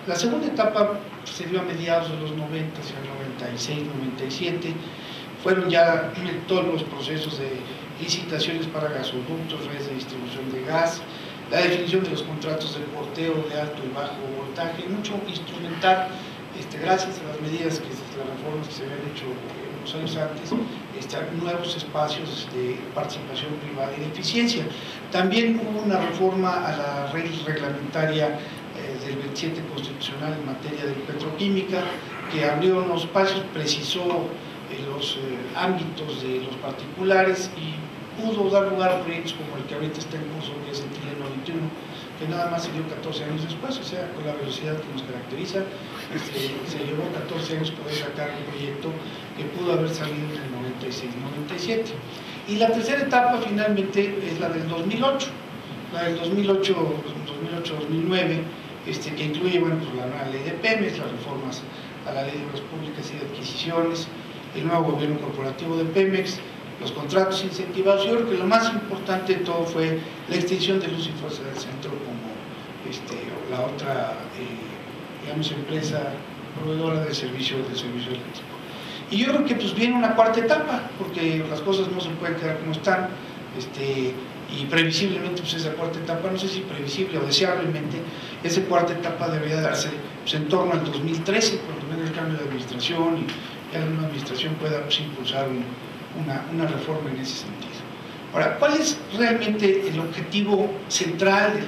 La segunda etapa se dio a mediados de los 90, hacia el 96, 97, fueron ya todos los procesos de licitaciones para gasoductos, redes de distribución de gas, la definición de los contratos de porteo de alto y bajo voltaje, mucho instrumental, gracias a las medidas, las reformas que se habían hecho unos años antes, nuevos espacios de participación privada y de eficiencia. También hubo una reforma a la ley reglamentaria del 27 constitucional en materia de petroquímica, que abrió unos espacios, precisó los ámbitos de los particulares y pudo dar lugar a proyectos como el que ahorita está en curso, que es el Trileno 21, que nada más se dio 14 años después, o sea, con la velocidad que nos caracteriza, se llevó 14 años poder sacar un proyecto que pudo haber salido en el 96-97. Y la tercera etapa finalmente es la del 2008. la del 2008-2009, que incluye, bueno, pues la nueva ley de Pemex, las reformas a la ley de obras públicas y de adquisiciones, el nuevo gobierno corporativo de Pemex, los contratos incentivados. Yo creo que lo más importante de todo fue la extinción del uso y fuerza del centro como la otra, digamos, empresa proveedora del servicio eléctrico. Y yo creo que pues viene una cuarta etapa, porque las cosas no se pueden quedar como están, y previsiblemente pues esa cuarta etapa, no sé si previsible o deseablemente, esa cuarta etapa debería darse pues, en torno al 2013, cuando venga el cambio de administración y ya la nueva administración pueda pues, impulsar una reforma en ese sentido. Ahora, ¿cuál es realmente el objetivo central de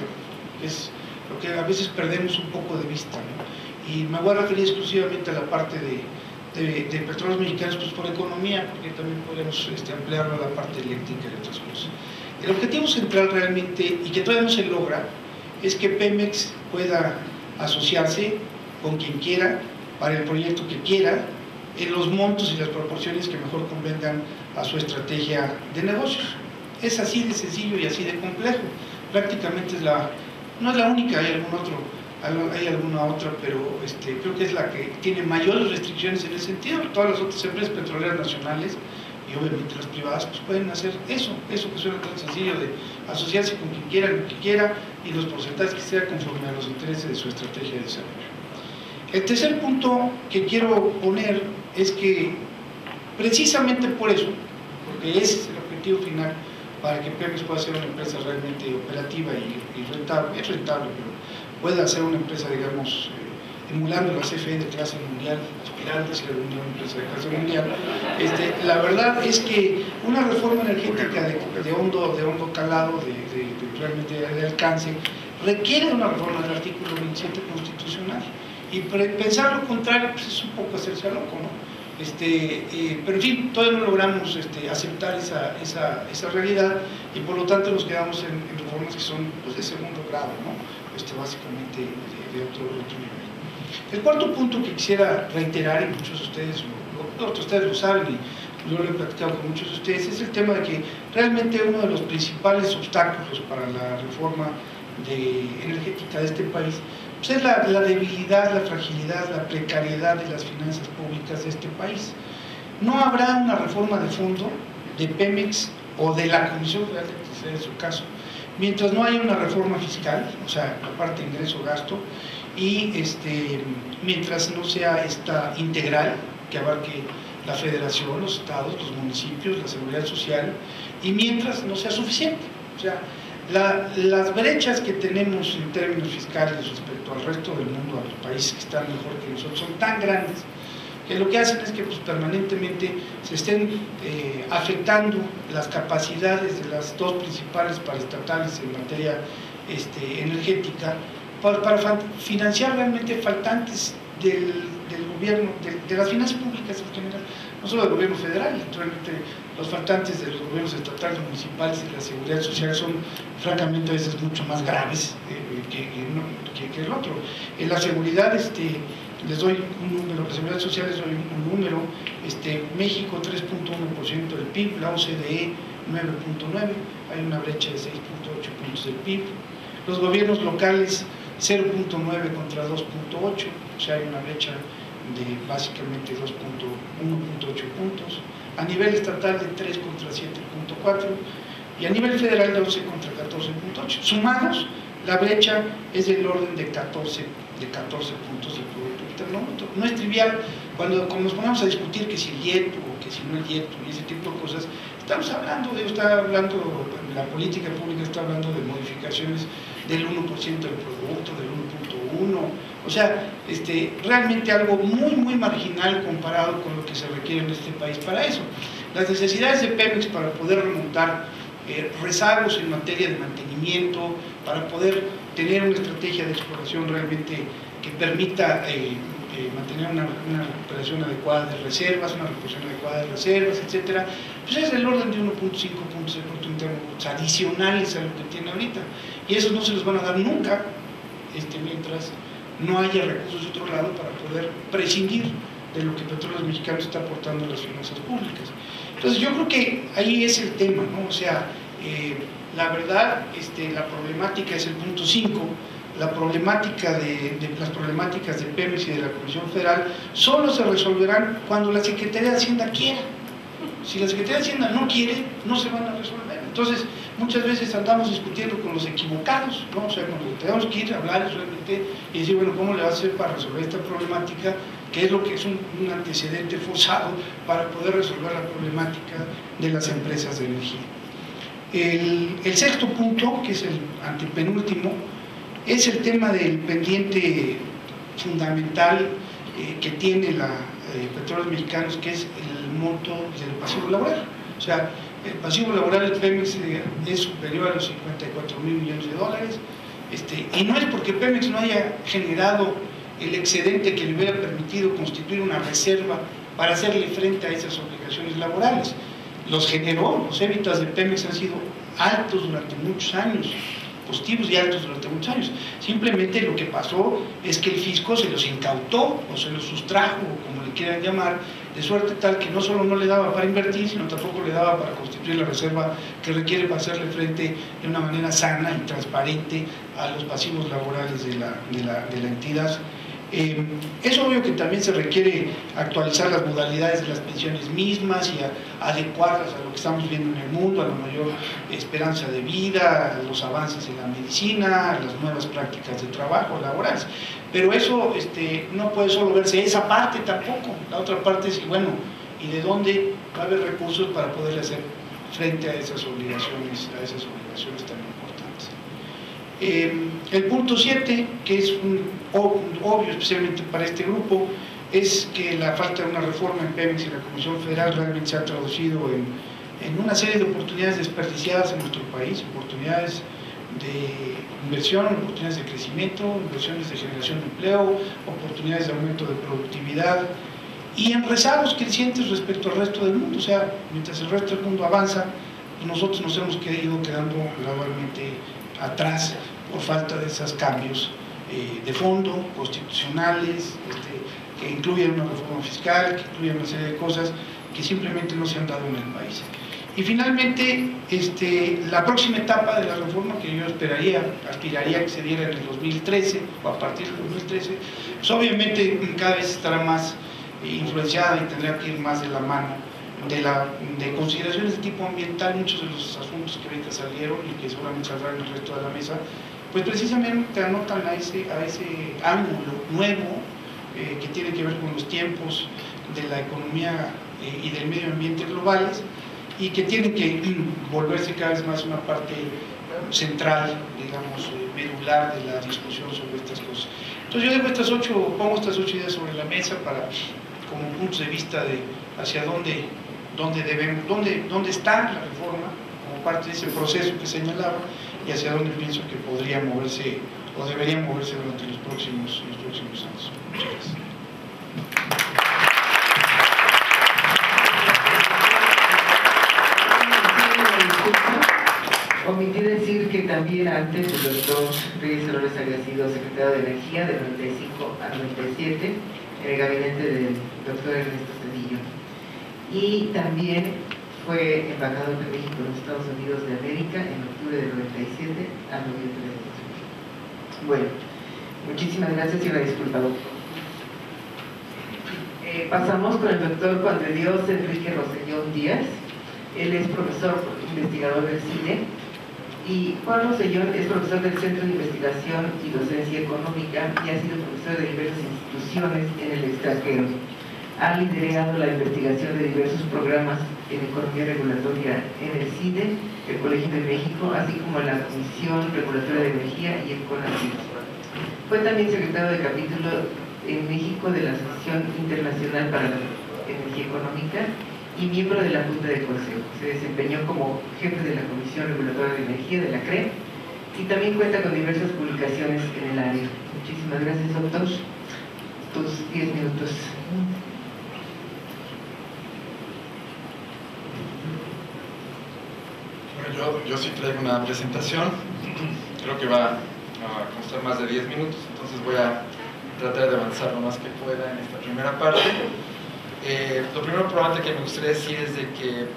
lo que a veces perdemos un poco de vista, ¿no? Y me voy a referir exclusivamente a la parte de Petróleos Mexicanos, pues por economía, porque también podemos ampliarlo a la parte eléctrica y otras cosas. El objetivo central realmente, y que todavía no se logra, es que Pemex pueda asociarse con quien quiera, para el proyecto que quiera, en los montos y las proporciones que mejor convengan a su estrategia de negocios. Es así de sencillo y así de complejo. Prácticamente no es la única, hay alguna otra, pero creo que es la que tiene mayores restricciones en ese sentido. Todas las otras empresas petroleras nacionales y obviamente las privadas pues pueden hacer eso que suena tan sencillo de asociarse con quien quiera, lo que quiera, y los porcentajes que sea conforme a los intereses de su estrategia de desarrollo. El tercer punto que quiero poner es que precisamente por eso, porque ese es el objetivo final para que Pemex pueda ser una empresa realmente operativa y rentable, es rentable, pero pueda ser una empresa, digamos, emulando la CFE de clase mundial, aspirante a ser una empresa de clase mundial. La verdad es que una reforma energética de hondo calado, realmente de alcance, requiere de una reforma del artículo 27 constitucional. Y pensar lo contrario pues es un poco hacerse a loco, ¿no? Pero en fin, todavía no logramos aceptar esa realidad, y por lo tanto nos quedamos en reformas que son pues, de segundo grado, ¿no? Básicamente de otro nivel. El cuarto punto que quisiera reiterar, y muchos de ustedes lo saben y yo lo he platicado con muchos de ustedes, es el tema de que realmente uno de los principales obstáculos para la reforma energética de este país pues es la debilidad, la fragilidad, la precariedad de las finanzas públicas de este país. No habrá una reforma de fondo de Pemex o de la Comisión Federal de Electricidad en su caso, mientras no haya una reforma fiscal, o sea, la parte ingreso-gasto, y mientras no sea esta integral que abarque la federación, los estados, los municipios, la seguridad social, y mientras no sea suficiente. O sea, las brechas que tenemos en términos fiscales respecto al resto del mundo, a los países que están mejor que nosotros, son tan grandes que lo que hacen es que pues, permanentemente se estén afectando las capacidades de las dos principales paraestatales en materia energética para financiar realmente faltantes del gobierno, de las finanzas públicas en general, no solo del gobierno federal. Realmente los faltantes de los gobiernos estatales, municipales y de la seguridad social son francamente a veces mucho más graves que el otro. En la seguridad, les doy un número, la seguridad social les doy un número, México 3.1% del PIB, la OCDE 9.9%, hay una brecha de 6.8 puntos del PIB. Los gobiernos locales 0.9 contra 2.8, o sea, hay una brecha de básicamente 1.8 puntos. A nivel estatal de 3 contra 7.4 y a nivel federal de 11 contra 14.8. Sumados, la brecha es del orden de 14 puntos del Producto Interno Bruto. No es trivial cuando nos ponemos a discutir que si el IEPU o que si no el IEPU y ese tipo de cosas. Estamos hablando la política pública está hablando de modificaciones del 1% del producto, del 1.1%, o sea, realmente algo muy, muy marginal comparado con lo que se requiere en este país para eso. Las necesidades de Pemex para poder remontar rezagos en materia de mantenimiento, para poder tener una estrategia de exploración realmente que permita mantener una recuperación adecuada de reservas, una reposición adecuada de reservas, etcétera, pues es del orden de 1.5 puntos de Producto Interno Bruto adicionales a lo que tiene ahorita, y esos no se los van a dar nunca mientras no haya recursos de otro lado para poder prescindir de lo que Petróleos Mexicanos está aportando a las finanzas públicas. Entonces yo creo que ahí es el tema, ¿no? O sea, La verdad, la problemática es el punto 5, las problemáticas de Pemex y de la Comisión Federal solo se resolverán cuando la Secretaría de Hacienda quiera. Si la Secretaría de Hacienda no quiere, no se van a resolver. Entonces, muchas veces andamos discutiendo con los equivocados, ¿no? O sea, tenemos que ir a hablar realmente y decir, bueno, ¿cómo le va a hacer para resolver esta problemática? Que es lo que es un antecedente forzado para poder resolver la problemática de las empresas de energía. El sexto punto, que es el antepenúltimo, es el tema del pendiente fundamental que tiene la Petróleos Mexicanos, que es el monto del pasivo laboral. O sea, el pasivo laboral de Pemex es superior a los 54,000 millones de dólares, y no es porque Pemex no haya generado el excedente que le hubiera permitido constituir una reserva para hacerle frente a esas obligaciones laborales. Los generó, los EBITDAs de Pemex han sido altos durante muchos años, positivos y altos durante muchos años. Simplemente lo que pasó es que el fisco se los incautó o se los sustrajo, o como le quieran llamar, de suerte tal que no solo no le daba para invertir, sino tampoco le daba para constituir la reserva que requiere para hacerle frente de una manera sana y transparente a los pasivos laborales de la entidad. Es obvio que también se requiere actualizar las modalidades de las pensiones mismas y adecuarlas a lo que estamos viendo en el mundo, a la mayor esperanza de vida, a los avances en la medicina, a las nuevas prácticas de trabajo laborales. Pero eso no puede solo verse esa parte tampoco. La otra parte es, bueno, ¿y de dónde va a haber recursos para poder hacer frente a esas obligaciones tan importantes? El punto 7, que es obvio especialmente para este grupo, es que la falta de una reforma en Pemex y la Comisión Federal realmente se ha traducido en una serie de oportunidades desperdiciadas en nuestro país, oportunidades de inversión, oportunidades de crecimiento, inversiones de generación de empleo, oportunidades de aumento de productividad y en rezagos crecientes respecto al resto del mundo. O sea, mientras el resto del mundo avanza, nosotros nos hemos ido quedando gradualmente atrás por falta de esos cambios de fondo, constitucionales, que incluyen una reforma fiscal, que incluyen una serie de cosas que simplemente no se han dado en el país. Y finalmente, la próxima etapa de la reforma que yo aspiraría que se diera en el 2013 o a partir del 2013, pues obviamente cada vez estará más influenciada y tendrá que ir más de la mano de consideraciones de tipo ambiental. Muchos de los asuntos que ahorita salieron y que seguramente saldrán en el resto de la mesa, pues precisamente anotan a ese ángulo nuevo que tiene que ver con los tiempos de la economía y del medio ambiente globales, y que tiene que volverse cada vez más una parte central, digamos, medular de la discusión sobre estas cosas. Entonces yo pongo estas 8 ideas sobre la mesa como puntos de vista de hacia dónde está la reforma como parte de ese proceso que señalaba y hacia dónde pienso que podría moverse o debería moverse durante los próximos años. Muchas gracias. Omití decir que también antes el doctor Reyes Heroles había sido secretario de Energía de 95 a 97 en el gabinete del doctor Ernesto Zedillo, y también fue embajador de México en los Estados Unidos de América en octubre del 97 a noviembre del 2000. Bueno, muchísimas gracias y una disculpa, doctor. Pasamos con el doctor Juan de Dios Enrique Rosellón Díaz. Él es profesor investigador del CIDE, y Juan Rosellón es profesor del Centro de Investigación y Docencia Económica y ha sido profesor de diversas instituciones en el extranjero. Ha liderado la investigación de diversos programas en economía regulatoria en el CIDE, el Colegio de México, así como en la Comisión Regulatoria de Energía y el CONACYT. Fue también secretario de capítulo en México de la Asociación Internacional para la Energía Económica y miembro de la Junta de Consejo. Se desempeñó como jefe de la Comisión Regulatoria de Energía de la CRE y también cuenta con diversas publicaciones en el área. Muchísimas gracias, doctor. Tus 10 minutos. Bueno, yo sí traigo una presentación. Creo que va a costar más de 10 minutos, entonces voy a tratar de avanzar lo más que pueda en esta primera parte. Lo primero probablemente que me gustaría decir es de que el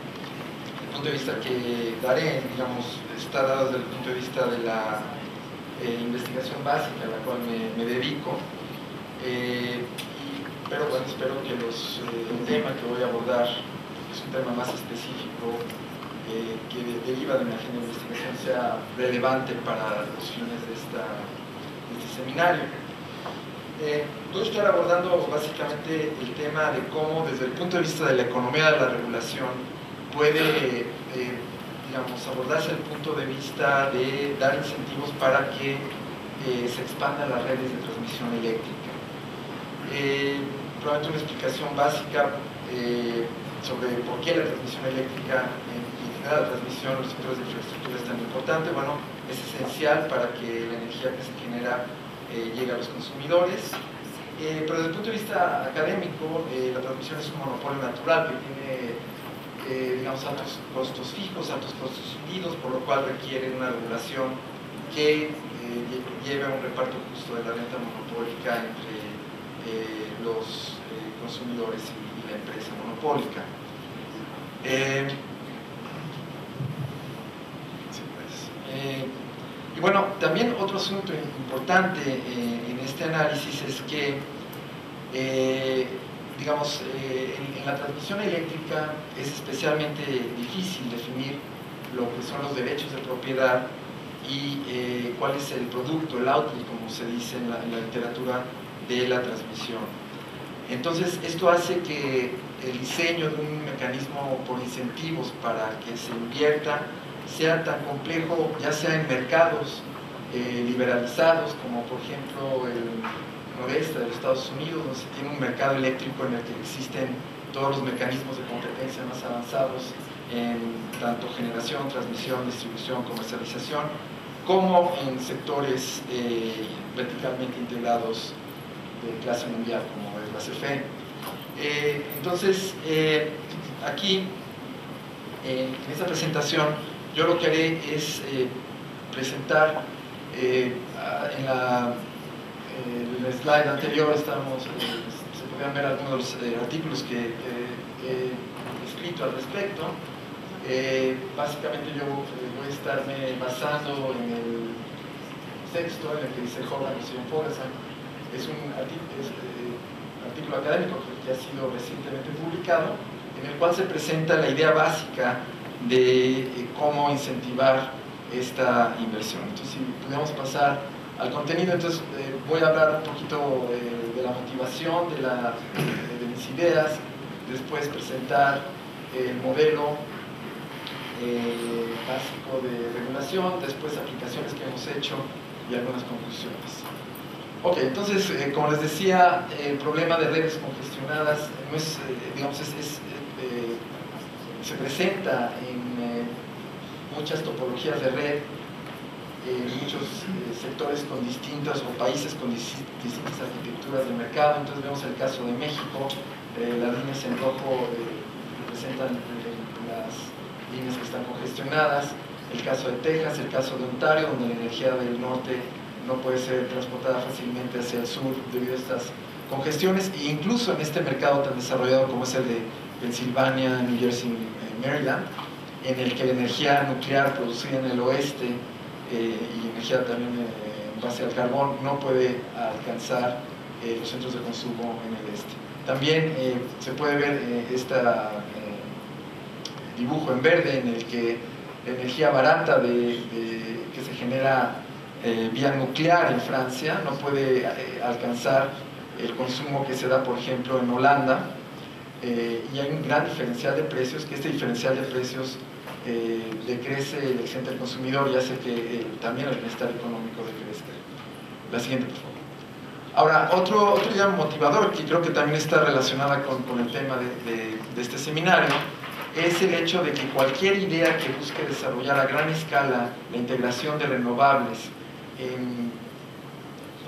punto de vista que daré, digamos, está dado desde el punto de vista de la investigación básica a la cual me dedico, pero bueno, espero que el tema que voy a abordar, que es un tema más específico, que deriva de mi agenda de investigación, sea relevante para los fines de este seminario. Voy a estar abordando básicamente el tema de cómo, desde el punto de vista de la economía de la regulación, puede digamos, abordarse el punto de vista de dar incentivos para que se expandan las redes de transmisión eléctrica. Probablemente una explicación básica sobre por qué la transmisión eléctrica la transmisión en los sectores de infraestructura es tan importante. Bueno, es esencial para que la energía que se genera llegue a los consumidores, pero desde el punto de vista académico, la transmisión es un monopolio natural que tiene, digamos, altos costos fijos, altos costos hundidos, por lo cual requiere una regulación que lleve a un reparto justo de la renta monopólica entre los consumidores y la empresa monopólica. Y bueno, también otro asunto importante en este análisis es que, digamos, en la transmisión eléctrica es especialmente difícil definir lo que son los derechos de propiedad y cuál es el producto, el output, como se dice en la literatura, de la transmisión. Entonces, esto hace que el diseño de un mecanismo por incentivos para que se invierta sea tan complejo, ya sea en mercados liberalizados, como por ejemplo el noreste de los Estados Unidos, donde se tiene un mercado eléctrico en el que existen todos los mecanismos de competencia más avanzados en tanto generación, transmisión, distribución, comercialización, como en sectores verticalmente integrados de clase mundial, como es la CFE. Entonces, aquí, en esta presentación, yo lo que haré es presentar en el slide anterior se podían ver algunos de los artículos que he escrito al respecto. Básicamente yo voy a estarme basando en el texto en el que dice Hogan y Fogelsang. Es un artículo académico que ha sido recientemente publicado, en el cual se presenta la idea básica de cómo incentivar esta inversión. Entonces, si pudiéramos pasar al contenido, entonces voy a hablar un poquito de la motivación de mis ideas, después presentar el modelo básico de regulación, después aplicaciones que hemos hecho y algunas conclusiones. Ok, entonces, como les decía, el problema de redes congestionadas no es, digamos, se presenta en muchas topologías de red, en muchos sectores con distintas, o países con distintas arquitecturas de mercado. Entonces vemos el caso de México, las líneas en rojo representan las líneas que están congestionadas, el caso de Texas, el caso de Ontario, donde la energía del norte no puede ser transportada fácilmente hacia el sur debido a estas congestiones, e incluso en este mercado tan desarrollado como es el de Pensilvania, New Jersey, Maryland, en el que la energía nuclear producida en el oeste y energía también en base al carbón no puede alcanzar los centros de consumo en el este. También se puede ver este dibujo en verde en el que la energía barata que se genera vía nuclear en Francia no puede alcanzar el consumo que se da, por ejemplo, en Holanda, y hay un gran diferencial de precios, que este diferencial de precios decrece el excedente del consumidor y hace que también el bienestar económico decrezca. La siguiente, por favor. Ahora, otro idea motivador que creo que también está relacionada con el tema de este seminario es el hecho de que cualquier idea que busque desarrollar a gran escala la integración de renovables en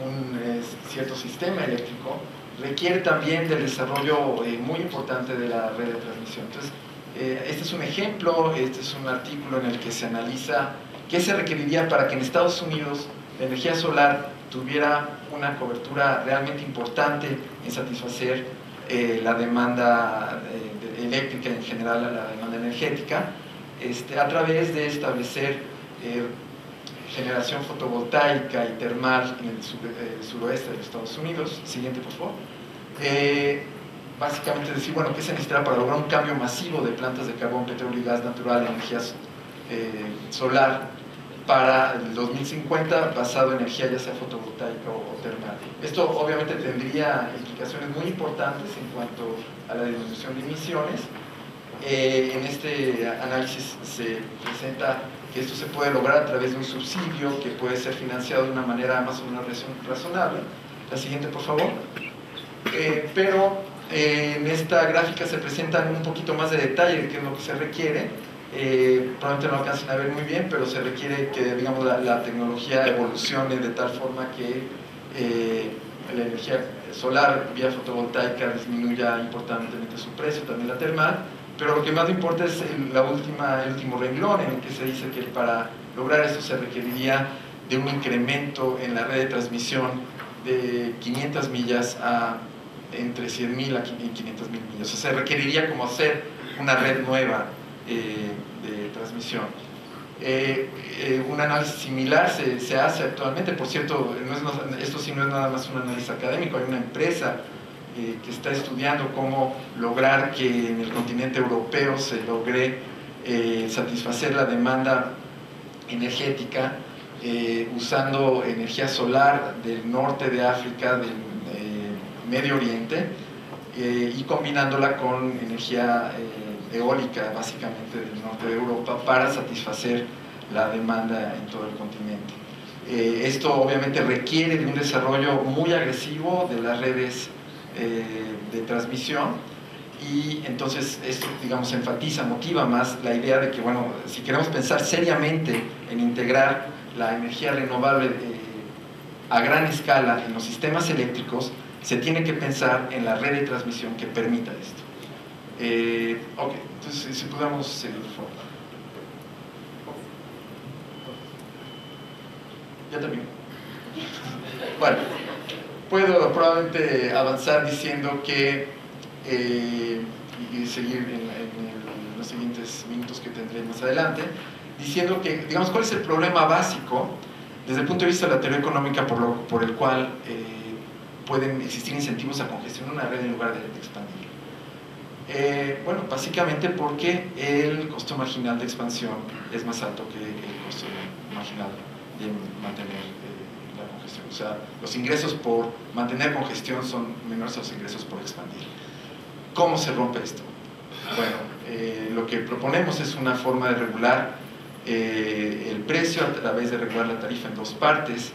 un cierto sistema eléctrico requiere también del desarrollo muy importante de la red de transmisión. Entonces, este es un ejemplo, este es un artículo en el que se analiza qué se requeriría para que en Estados Unidos la energía solar tuviera una cobertura realmente importante en satisfacer la demanda eléctrica, en general la demanda energética, a través de establecer generación fotovoltaica y termal en el suroeste de los Estados Unidos. Siguiente, por favor. Básicamente decir, bueno, ¿qué se necesita para lograr un cambio masivo de plantas de carbón, petróleo y gas natural, energías solar para el 2050 basado en energía ya sea fotovoltaica o termal? Esto obviamente tendría implicaciones muy importantes en cuanto a la disminución de emisiones. En este análisis se presenta que esto se puede lograr a través de un subsidio que puede ser financiado de una manera más o menos razonable. La siguiente, por favor. Pero en esta gráfica se presentan un poquito más de detalle de qué es lo que se requiere. Probablemente no alcancen a ver muy bien, pero se requiere que, digamos, la tecnología evolucione de tal forma que la energía solar vía fotovoltaica disminuya importantemente su precio, también la termal. Pero lo que más importa es el último renglón, en el que se dice que para lograr esto se requeriría de un incremento en la red de transmisión de 500 millas a entre 100.000 y 500.000 millas. O sea, se requeriría como hacer una red nueva de transmisión. Un análisis similar se hace actualmente. Por cierto, esto sí no es nada más un análisis académico, hay una empresa que está estudiando cómo lograr que en el continente europeo se logre satisfacer la demanda energética usando energía solar del norte de África, del Medio Oriente, y combinándola con energía eólica básicamente del norte de Europa para satisfacer la demanda en todo el continente. Esto obviamente requiere de un desarrollo muy agresivo de las redes de transmisión, y entonces esto, digamos, enfatiza, motiva más la idea de que, bueno, si queremos pensar seriamente en integrar la energía renovable a gran escala en los sistemas eléctricos, se tiene que pensar en la red de transmisión que permita esto. Ok, entonces si pudiéramos seguir, por favor. Ya termino. Bueno, puedo probablemente avanzar diciendo que, y seguir en los siguientes minutos que tendré más adelante, diciendo que, digamos, ¿cuál es el problema básico desde el punto de vista de la teoría económica por el cual pueden existir incentivos a congestionar una red en lugar de expandirla? Bueno, básicamente porque el costo marginal de expansión es más alto que el costo marginal de mantener la congestión. O sea, los ingresos por mantener congestión son menores a los ingresos por expandir. ¿Cómo se rompe esto? Bueno, lo que proponemos es una forma de regular el precio a través de regular la tarifa en dos partes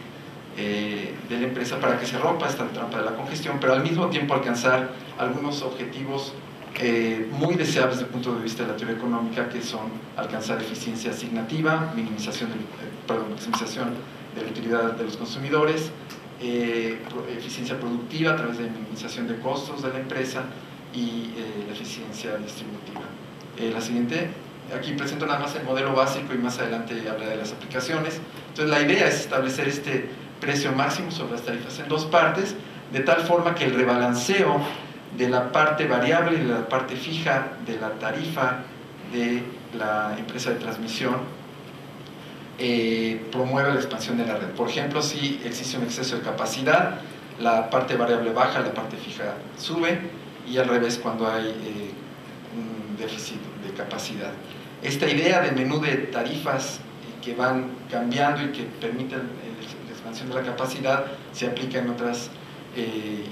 de la empresa para que se rompa esta trampa de la congestión, pero al mismo tiempo alcanzar algunos objetivos muy deseables desde el punto de vista de la teoría económica, que son alcanzar eficiencia asignativa, maximización de la utilidad de los consumidores, eficiencia productiva a través de minimización de costos de la empresa y la eficiencia distributiva. La siguiente, aquí presento nada más el modelo básico y más adelante hablaré de las aplicaciones. Entonces la idea es establecer este precio máximo sobre las tarifas en dos partes, de tal forma que el rebalanceo de la parte variable y de la parte fija de la tarifa de la empresa de transmisión promueve la expansión de la red. Por ejemplo, si existe un exceso de capacidad, la parte variable baja, la parte fija sube, y al revés cuando hay un déficit de capacidad. Esta idea de menú de tarifas que van cambiando y que permiten la expansión de la capacidad se aplica en otras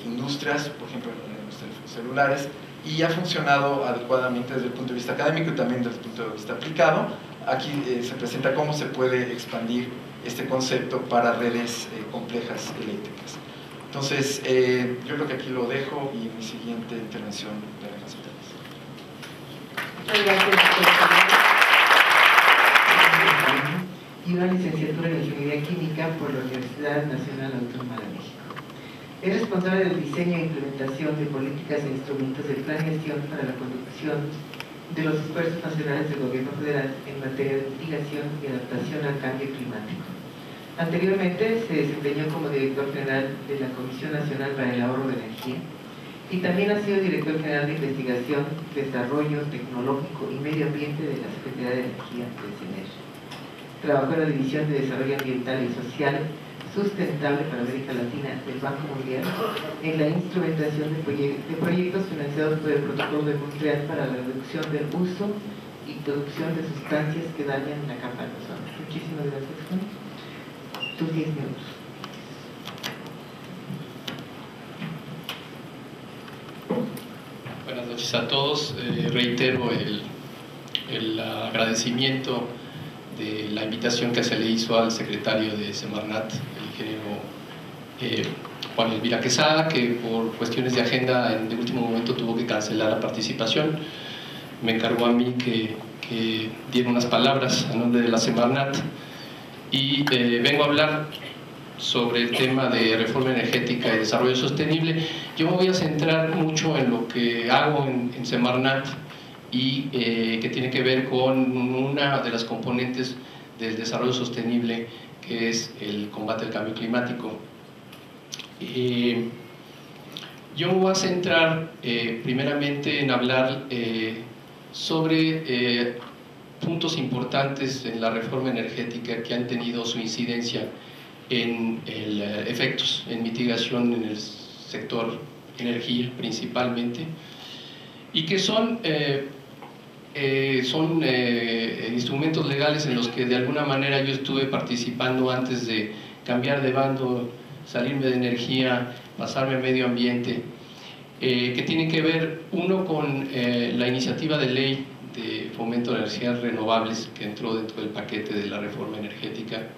industrias, por ejemplo en los teléfonos celulares, y ha funcionado adecuadamente desde el punto de vista académico y también desde el punto de vista aplicado. Aquí se presenta cómo se puede expandir este concepto para redes complejas eléctricas. Entonces, yo creo que aquí lo dejo y en mi siguiente intervención daré más detalles. Muchas gracias, doctor. Y una licenciatura en Ingeniería Química por la Universidad Nacional Autónoma de México. Es responsable del diseño e implementación de políticas e instrumentos de planeación para la conducción de los esfuerzos nacionales del Gobierno Federal en materia de mitigación y adaptación al cambio climático. Anteriormente se desempeñó como director general de la Comisión Nacional para el Ahorro de Energía y también ha sido director general de Investigación, Desarrollo Tecnológico y Medio Ambiente de la Secretaría de Energía del CNER. trabajó en la División de Desarrollo Ambiental y Social Sustentable para América Latina del Banco Mundial en la instrumentación de proyectos financiados por el Protocolo de Montreal para la reducción del uso y producción de sustancias que dañan la capa de ozono. Muchísimas gracias, Juan. Tus 10 minutos. Buenas noches a todos. Reitero el agradecimiento de la invitación que se le hizo al secretario de Semarnat, el ingeniero Juan Elvira Quesada, que por cuestiones de agenda en el último momento tuvo que cancelar la participación. Me encargó a mí que diera unas palabras a nombre de la Semarnat y vengo a hablar sobre el tema de reforma energética y desarrollo sostenible. Yo me voy a centrar mucho en lo que hago en Semarnat y que tiene que ver con una de las componentes del desarrollo sostenible, que es el combate al cambio climático. Yo me voy a centrar primeramente en hablar sobre puntos importantes en la reforma energética que han tenido su incidencia en efectos en mitigación en el sector energía principalmente, y que son instrumentos legales en los que de alguna manera yo estuve participando antes de cambiar de bando, salirme de energía, pasarme a medio ambiente, que tienen que ver, uno, con la iniciativa de ley de fomento de energías renovables que entró dentro del paquete de la reforma energética.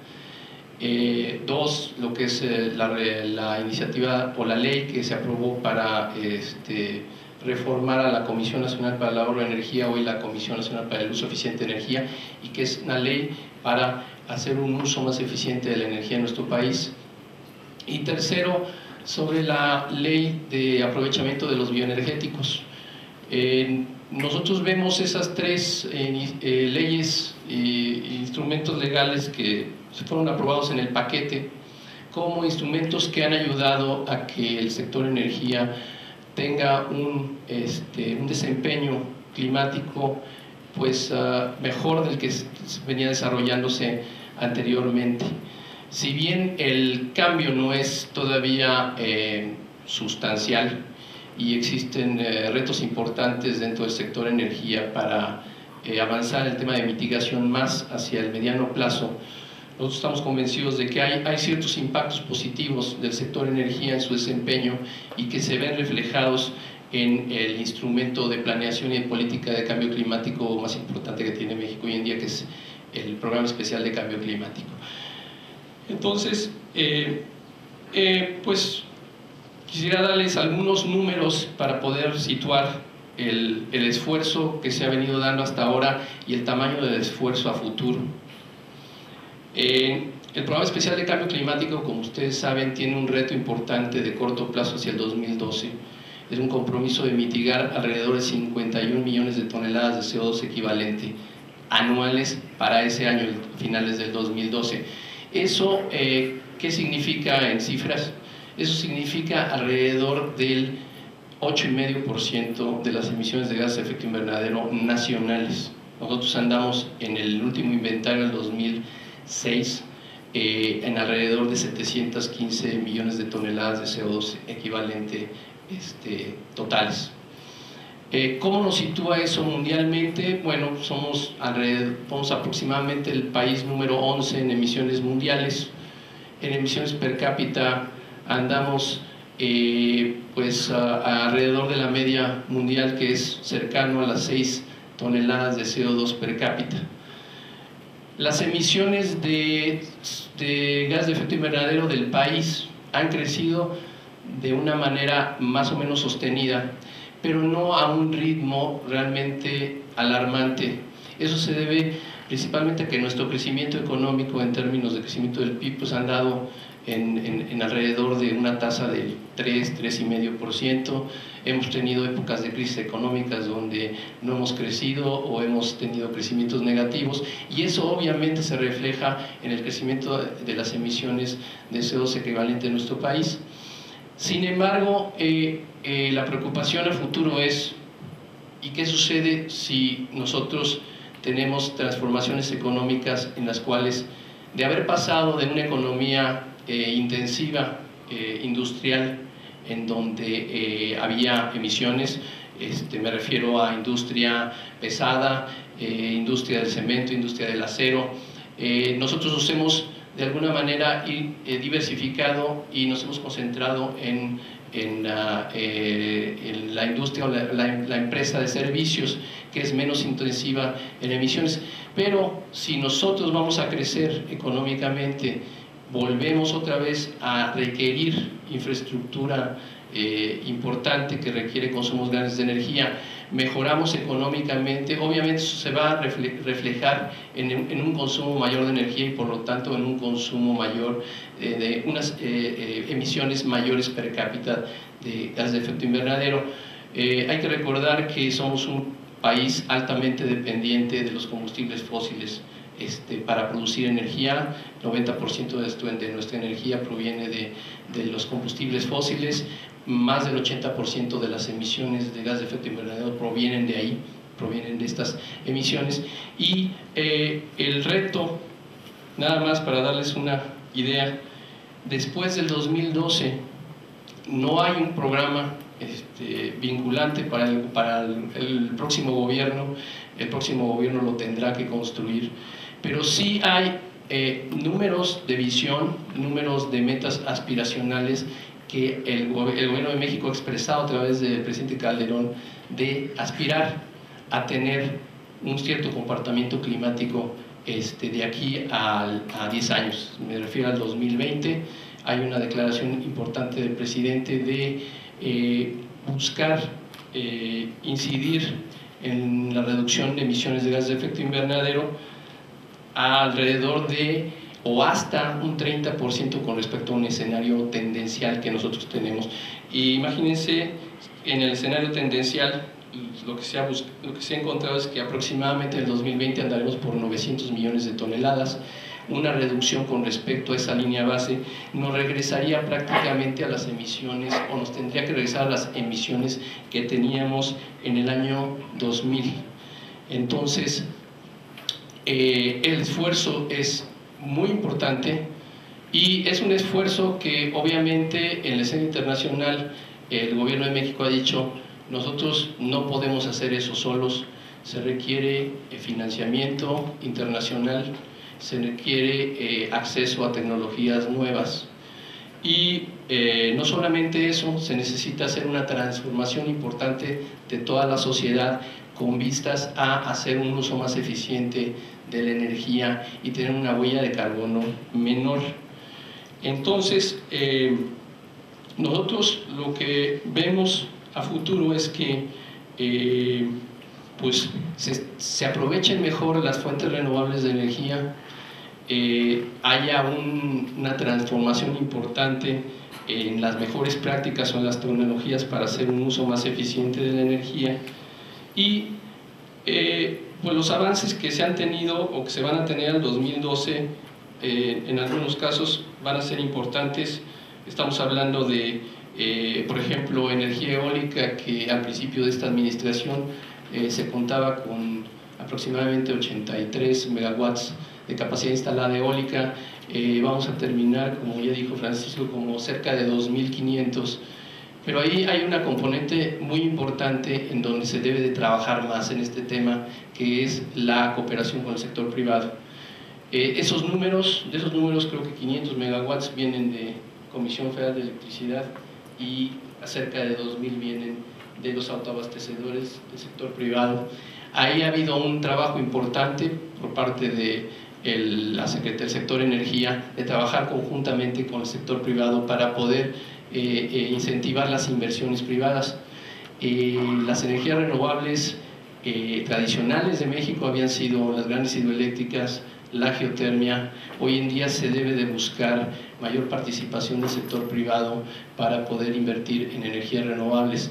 Dos, lo que es la iniciativa o la ley que se aprobó para reformar a la Comisión Nacional para el Ahorro de Energía, hoy la Comisión Nacional para el Uso Eficiente de Energía, y que es una ley para hacer un uso más eficiente de la energía en nuestro país. Y tercero, sobre la ley de aprovechamiento de los bioenergéticos. Nosotros vemos esas tres leyes e instrumentos legales que fueron aprobados en el paquete como instrumentos que han ayudado a que el sector energía tenga un desempeño climático pues mejor del que venía desarrollándose anteriormente. Si bien el cambio no es todavía sustancial y existen retos importantes dentro del sector energía para avanzar el tema de mitigación más hacia el mediano plazo, nosotros estamos convencidos de que hay ciertos impactos positivos del sector energía en su desempeño y que se ven reflejados en el instrumento de planeación y de política de cambio climático más importante que tiene México hoy en día, que es el Programa Especial de Cambio Climático. Entonces, pues quisiera darles algunos números para poder situar el esfuerzo que se ha venido dando hasta ahora y el tamaño del esfuerzo a futuro. El Programa Especial de Cambio Climático, como ustedes saben, tiene un reto importante de corto plazo hacia el 2012. Es un compromiso de mitigar alrededor de 51 millones de toneladas de CO2 equivalente anuales para ese año, finales del 2012. ¿Eso qué significa en cifras? Eso significa alrededor del 8,5% de las emisiones de gases de efecto invernadero nacionales. Nosotros andamos en el último inventario del 2006 en alrededor de 715 millones de toneladas de CO2 equivalente totales. ¿Cómo nos sitúa eso mundialmente? Bueno, somos aproximadamente el país número 11 en emisiones mundiales. En emisiones per cápita andamos alrededor de la media mundial, que es cercano a las 6 toneladas de CO2 per cápita. Las emisiones de gas de efecto invernadero del país han crecido de una manera más o menos sostenida, pero no a un ritmo realmente alarmante. Eso se debe principalmente a que nuestro crecimiento económico en términos de crecimiento del PIB pues han dado en alrededor de una tasa del 3,5%. Hemos tenido épocas de crisis económicas donde no hemos crecido o hemos tenido crecimientos negativos, y eso obviamente se refleja en el crecimiento de las emisiones de CO2 equivalente en nuestro país. Sin embargo, la preocupación a futuro es: ¿y qué sucede si nosotros tenemos transformaciones económicas en las cuales, de haber pasado de una economía intensiva, industrial, en donde había emisiones, me refiero a industria pesada, industria del cemento, industria del acero. Nosotros nos hemos de alguna manera diversificado y nos hemos concentrado en la industria o la empresa de servicios, que es menos intensiva en emisiones. Pero si nosotros vamos a crecer económicamente, volvemos otra vez a requerir infraestructura importante que requiere consumos grandes de energía, mejoramos económicamente, obviamente eso se va a reflejar en un consumo mayor de energía y por lo tanto en un consumo mayor de unas emisiones mayores per cápita de gases de efecto invernadero. Hay que recordar que somos un país altamente dependiente de los combustibles fósiles para producir energía. 90% de nuestra energía proviene de los combustibles fósiles. Más del 80% de las emisiones de gas de efecto invernadero provienen de ahí, provienen de estas emisiones. Y el reto, nada más para darles una idea, después del 2012 no hay un programa vinculante para el próximo gobierno. El próximo gobierno lo tendrá que construir, pero sí hay números de visión, números de metas aspiracionales que el gobierno de México ha expresado a través del presidente Calderón, de aspirar a tener un cierto comportamiento climático de aquí a 10 años. Me refiero al 2020. Hay una declaración importante del presidente de buscar incidir en la reducción de emisiones de gases de efecto invernadero a alrededor de o hasta un 30% con respecto a un escenario tendencial que nosotros tenemos. Y imagínense, en el escenario tendencial, lo que se ha encontrado es que aproximadamente en el 2020 andaremos por 900 millones de toneladas. Una reducción con respecto a esa línea base nos regresaría prácticamente a las emisiones, o nos tendría que regresar a las emisiones que teníamos en el año 2000. Entonces, el esfuerzo es muy importante y es un esfuerzo que obviamente en la escena internacional el gobierno de México ha dicho: nosotros no podemos hacer eso solos, se requiere financiamiento internacional, se requiere acceso a tecnologías nuevas y no solamente eso, se necesita hacer una transformación importante de toda la sociedad con vistas a hacer un uso más eficiente de la energía y tener una huella de carbono menor. Entonces, nosotros lo que vemos a futuro es que pues se aprovechen mejor las fuentes renovables de energía, haya una transformación importante en las mejores prácticas o en las tecnologías para hacer un uso más eficiente de la energía y pues los avances que se han tenido o que se van a tener al 2012 en algunos casos van a ser importantes. Estamos hablando de por ejemplo, energía eólica, que al principio de esta administración se contaba con aproximadamente 83 megawatts de capacidad instalada eólica. Vamos a terminar, como ya dijo Francisco, como cerca de 2.500. Pero ahí hay una componente muy importante en donde se debe de trabajar más en este tema, que es la cooperación con el sector privado. De esos números creo que 500 megawatts vienen de Comisión Federal de Electricidad y cerca de 2.000 vienen de los autoabastecedores del sector privado. Ahí ha habido un trabajo importante por parte de la Secretaría del Sector Energía de trabajar conjuntamente con el sector privado para poder incentivar las inversiones privadas. Las energías renovables tradicionales de México habían sido las grandes hidroeléctricas, la geotermia. Hoy en día se debe de buscar mayor participación del sector privado para poder invertir en energías renovables.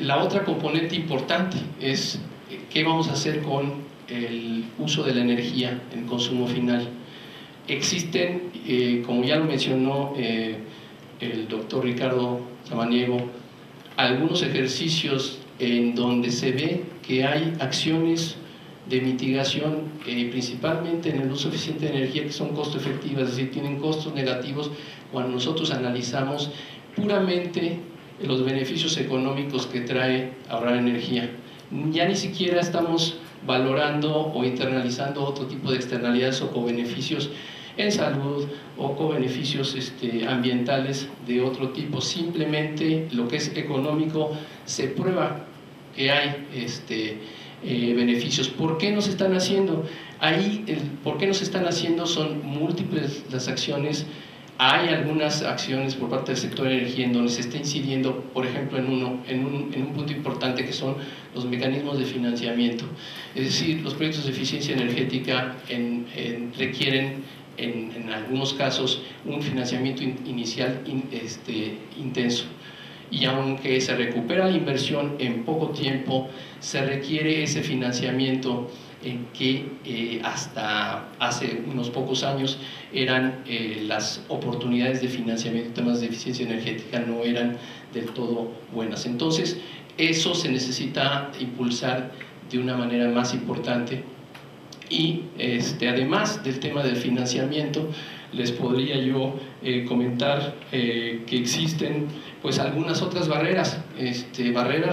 La otra componente importante es qué vamos a hacer con el uso de la energía en consumo final. Existen, como ya lo mencionó el doctor Ricardo Samaniego, algunos ejercicios en donde se ve que hay acciones de mitigación, principalmente en el uso eficiente de energía, que son costo efectivas, es decir, tienen costos negativos cuando nosotros analizamos puramente los beneficios económicos que trae ahorrar energía. Ya ni siquiera estamos valorando o internalizando otro tipo de externalidades o cobeneficios en salud o cobeneficios ambientales de otro tipo. Simplemente lo que es económico se prueba que hay beneficios. ¿Por qué no se están haciendo? ¿Por qué no se están haciendo? Son múltiples las acciones. Hay algunas acciones por parte del sector de energía en donde se está incidiendo, por ejemplo, en un punto importante, que son los mecanismos de financiamiento. Es decir, los proyectos de eficiencia energética requieren en algunos casos un financiamiento inicial intenso. Y aunque se recupera la inversión en poco tiempo, se requiere ese financiamiento que hasta hace unos pocos años eran las oportunidades de financiamiento en temas de eficiencia energética no eran del todo buenas. Entonces, eso se necesita impulsar de una manera más importante. Y además del tema del financiamiento, les podría yo comentar que existen pues algunas otras barreras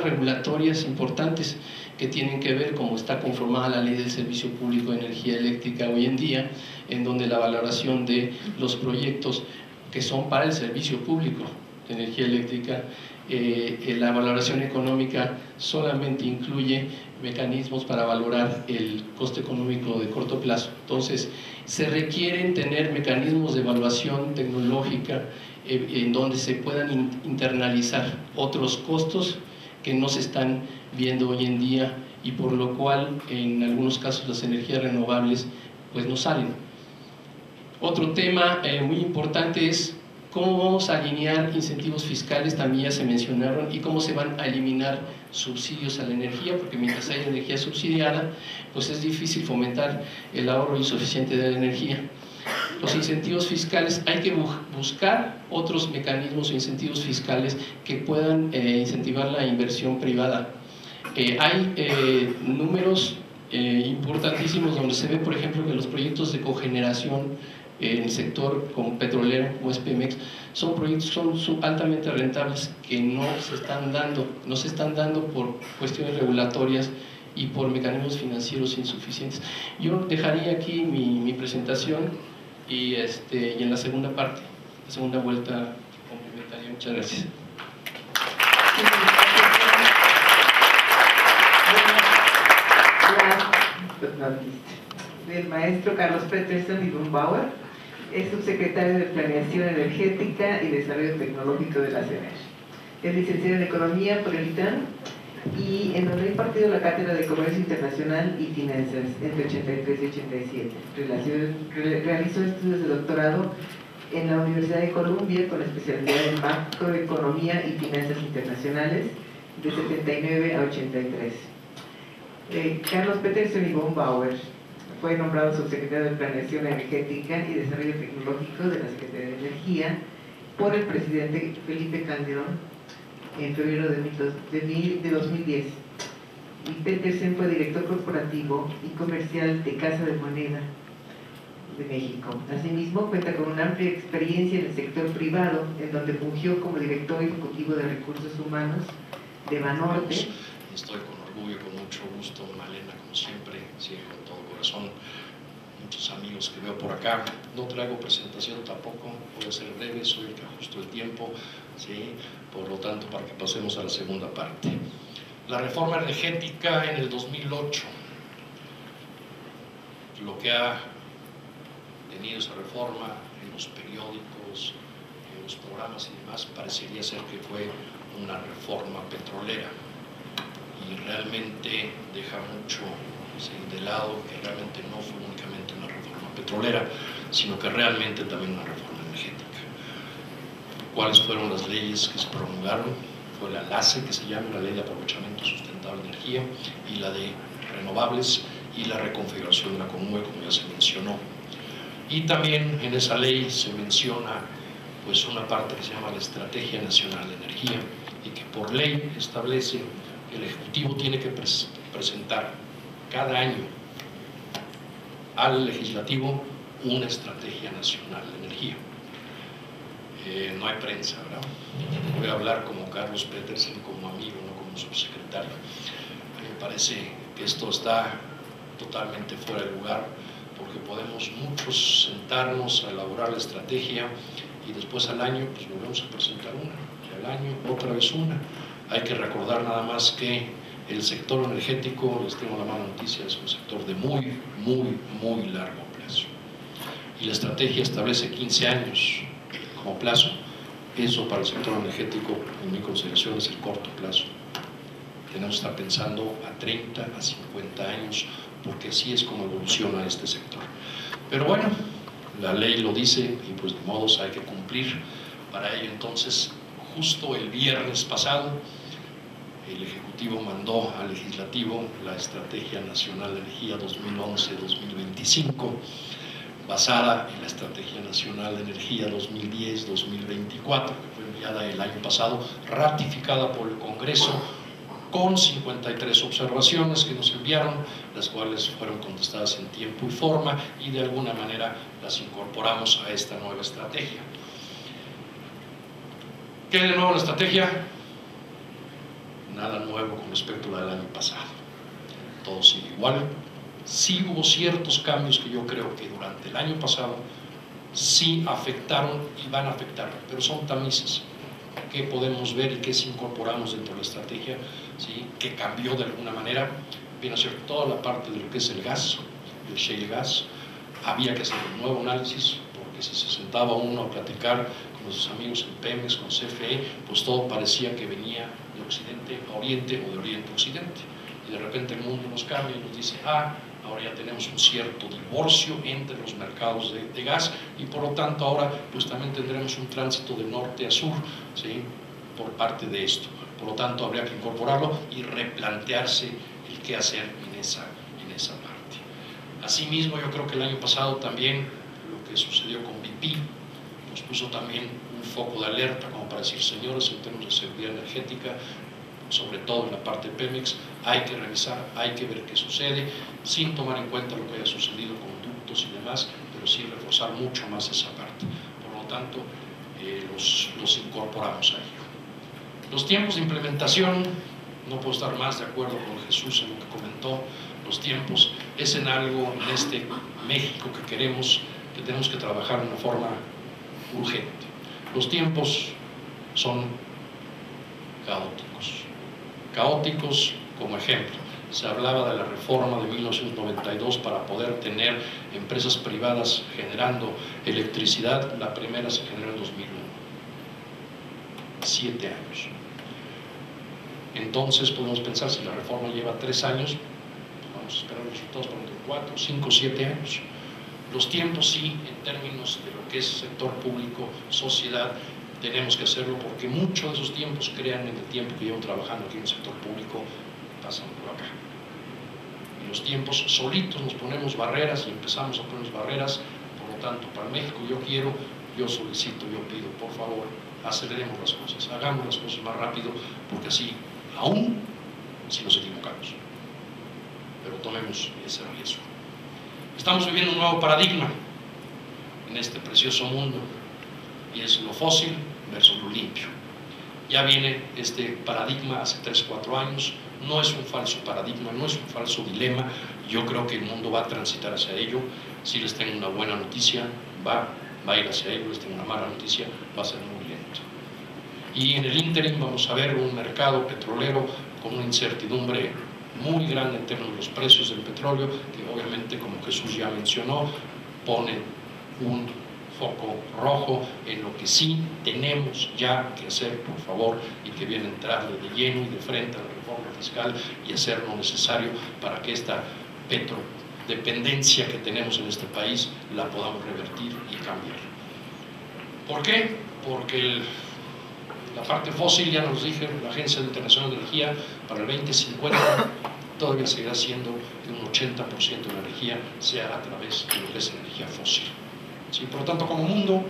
regulatorias importantes que tienen que ver, como está conformada la Ley del Servicio Público de Energía Eléctrica hoy en día, en donde la valoración de los proyectos que son para el servicio público de energía eléctrica, la valoración económica solamente incluye mecanismos para valorar el coste económico de corto plazo. Entonces, se requieren tener mecanismos de evaluación tecnológica en donde se puedan internalizar otros costos que no se están viendo hoy en día y por lo cual en algunos casos las energías renovables pues no salen. Otro tema muy importante es cómo vamos a alinear incentivos fiscales, también ya se mencionaron, y cómo se van a eliminar subsidios a la energía, porque mientras haya energía subsidiada, pues es difícil fomentar el ahorro insuficiente de la energía. Los incentivos fiscales, hay que buscar otros mecanismos o incentivos fiscales que puedan incentivar la inversión privada. Hay números importantísimos donde se ve, por ejemplo, que los proyectos de cogeneración en el sector como petrolero, como es Pemex, son proyectos son altamente rentables que no se están dando por cuestiones regulatorias y por mecanismos financieros insuficientes. Yo dejaría aquí mi presentación y en la segunda parte, la segunda vuelta complementaria. Muchas gracias. Del maestro Carlos Peterson y Bauer, es subsecretario de Planeación Energética y Desarrollo Tecnológico de la CENER. Es licenciado en Economía por el ITAM y en donde ha impartido la cátedra de Comercio Internacional y Finanzas entre 83 y 87. Realizó estudios de doctorado en la Universidad de Columbia con especialidad en macroeconomía y finanzas internacionales de 79 a 83. Carlos Peterson y von Bauer fue nombrado subsecretario de Planeación Energética y Desarrollo Tecnológico de la Secretaría de Energía por el presidente Felipe Calderón en febrero de 2010. Y Peterson fue director corporativo y comercial de Casa de Moneda de México. Asimismo, cuenta con una amplia experiencia en el sector privado, en donde fungió como director ejecutivo de recursos humanos de Banorte. Estoy con orgullo, con mucho gusto, Malena, como siempre, sigue con todo corazón. Muchos amigos que veo por acá. No traigo presentación tampoco, voy a ser breve, soy el que ajusto el tiempo, ¿sí? Por lo tanto, para que pasemos a la segunda parte. La reforma energética en el 2008, lo que ha tenido esa reforma en los periódicos, en los programas y demás, parecería ser que fue una reforma petrolera. Y realmente deja mucho de lado que realmente no fue únicamente una reforma petrolera, sino que realmente también una reforma energética. ¿Cuáles fueron las leyes que se promulgaron? Fue la LACE, que se llama la Ley de Aprovechamiento Sustentable de Energía, y la de Renovables, y la reconfiguración de la CONUE, como ya se mencionó. Y también en esa ley se menciona pues una parte que se llama la Estrategia Nacional de Energía, y que por ley establece el Ejecutivo tiene que presentar cada año al Legislativo una estrategia nacional de energía. No hay prensa, ¿verdad? Voy a hablar como Carlos Petersen, como amigo, no como subsecretario. Me parece que esto está totalmente fuera de lugar, porque podemos muchos sentarnos a elaborar la estrategia y después al año pues volvemos a presentar una, y al año otra vez una. Hay que recordar nada más que el sector energético, les tengo la mala noticia, es un sector de muy, muy, muy largo plazo. Y la estrategia establece 15 años como plazo. Eso para el sector energético, en mi consideración, es el corto plazo. Tenemos que estar pensando a 30, a 50 años, porque así es como evoluciona este sector. Pero bueno, la ley lo dice y pues de modos hay que cumplir. Para ello entonces, justo el viernes pasado, el Ejecutivo mandó al Legislativo la Estrategia Nacional de Energía 2011-2025, basada en la Estrategia Nacional de Energía 2010-2024, que fue enviada el año pasado, ratificada por el Congreso, con 53 observaciones que nos enviaron, las cuales fueron contestadas en tiempo y forma, y de alguna manera las incorporamos a esta nueva estrategia. ¿Qué hay de nuevo en la estrategia? Nada nuevo con respecto a la del año pasado. Todo sigue igual. Sí hubo ciertos cambios que yo creo que durante el año pasado sí afectaron y van a afectar, pero son tamices que podemos ver y que si incorporamos dentro de la estrategia, ¿sí? Que cambió de alguna manera. Viene a ser toda la parte de lo que es el gas, el shale gas. Había que hacer un nuevo análisis, porque si se sentaba uno a platicar con sus amigos en Pemex, con CFE, pues todo parecía que venía de occidente a oriente o de oriente a occidente. Y de repente el mundo nos cambia y nos dice, ahora ya tenemos un cierto divorcio entre los mercados de gas, y por lo tanto ahora pues también tendremos un tránsito de norte a sur, ¿sí? Por parte de esto. Por lo tanto habría que incorporarlo y replantearse el qué hacer en esa parte. Asimismo, yo creo que el año pasado también lo que sucedió con BP nos puso también un foco de alerta como para decir, señores, en términos de seguridad energética, sobre todo en la parte de Pemex, hay que revisar, hay que ver qué sucede, sin tomar en cuenta lo que haya sucedido con ductos y demás, pero sí reforzar mucho más esa parte. Por lo tanto, los incorporamos a ello. Los tiempos de implementación, no puedo estar más de acuerdo con Jesús en lo que comentó. Los tiempos es en algo, en este México que queremos, que tenemos que trabajar de una forma urgente. Los tiempos son caóticos como ejemplo. Se hablaba de la reforma de 1992 para poder tener empresas privadas generando electricidad. La primera se generó en 2001. 7 años. Entonces podemos pensar, si la reforma lleva 3 años, vamos a esperar los resultados para dentro de 4, 5, 7 años. Los tiempos sí, en términos de lo que es sector público, sociedad, tenemos que hacerlo, porque muchos de esos tiempos, crean en el tiempo que llevo trabajando aquí en el sector público, pasan por acá. Y los tiempos solitos nos ponemos barreras y empezamos a ponernos barreras. Por lo tanto, para México yo solicito, yo pido, por favor, aceleremos las cosas, hagamos las cosas más rápido, porque así, aún si nos equivocamos, pero tomemos ese riesgo. Estamos viviendo un nuevo paradigma en este precioso mundo, y es lo fósil versus lo limpio. Ya viene este paradigma hace 3 o 4 años, no es un falso paradigma, no es un falso dilema. Yo creo que el mundo va a transitar hacia ello. Si les tengo una buena noticia, va a ir hacia ello. Les tengo una mala noticia, va a ser muy lento. Y en el ínterin vamos a ver un mercado petrolero con una incertidumbre muy grande en términos de los precios del petróleo, que obviamente, como Jesús ya mencionó, pone un foco rojo en lo que sí tenemos ya que hacer, por favor, y que viene a entrarle de lleno y de frente a la reforma fiscal y hacer lo necesario para que esta petrodependencia que tenemos en este país la podamos revertir y cambiar. ¿Por qué? Porque la parte fósil, ya nos dije, la Agencia Internacional de Energía, para el 2050 todavía seguirá siendo que un 80% de la energía sea a través de lo que es energía fósil. ¿Sí? Por lo tanto, como mundo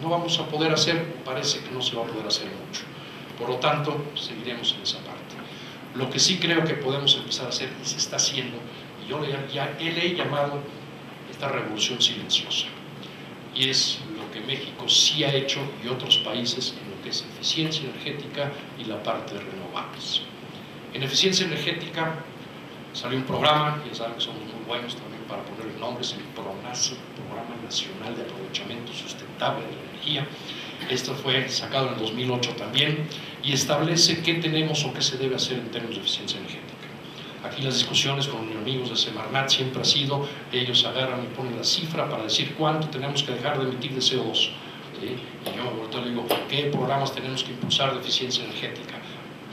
no vamos a poder hacer, parece que no se va a poder hacer mucho. Por lo tanto, seguiremos en esa parte. Lo que sí creo que podemos empezar a hacer, y se está haciendo, y yo le he llamado esta revolución silenciosa, y es lo que México sí ha hecho y otros países en lo que es eficiencia energética y la parte de renovables. En eficiencia energética salió un programa, ya saben que somos muy buenos también para ponerle nombres, el PRONASE, Programa Nacional de Aprovechamiento Sustentable de la Energía. Esto fue sacado en el 2008 también y establece qué tenemos o qué se debe hacer en términos de eficiencia energética. Aquí las discusiones con mis amigos de Semarnat siempre ha sido, ellos agarran y ponen la cifra para decir cuánto tenemos que dejar de emitir de CO2. ¿Sí? Y yo me volteo y le digo, ¿qué programas tenemos que impulsar de eficiencia energética?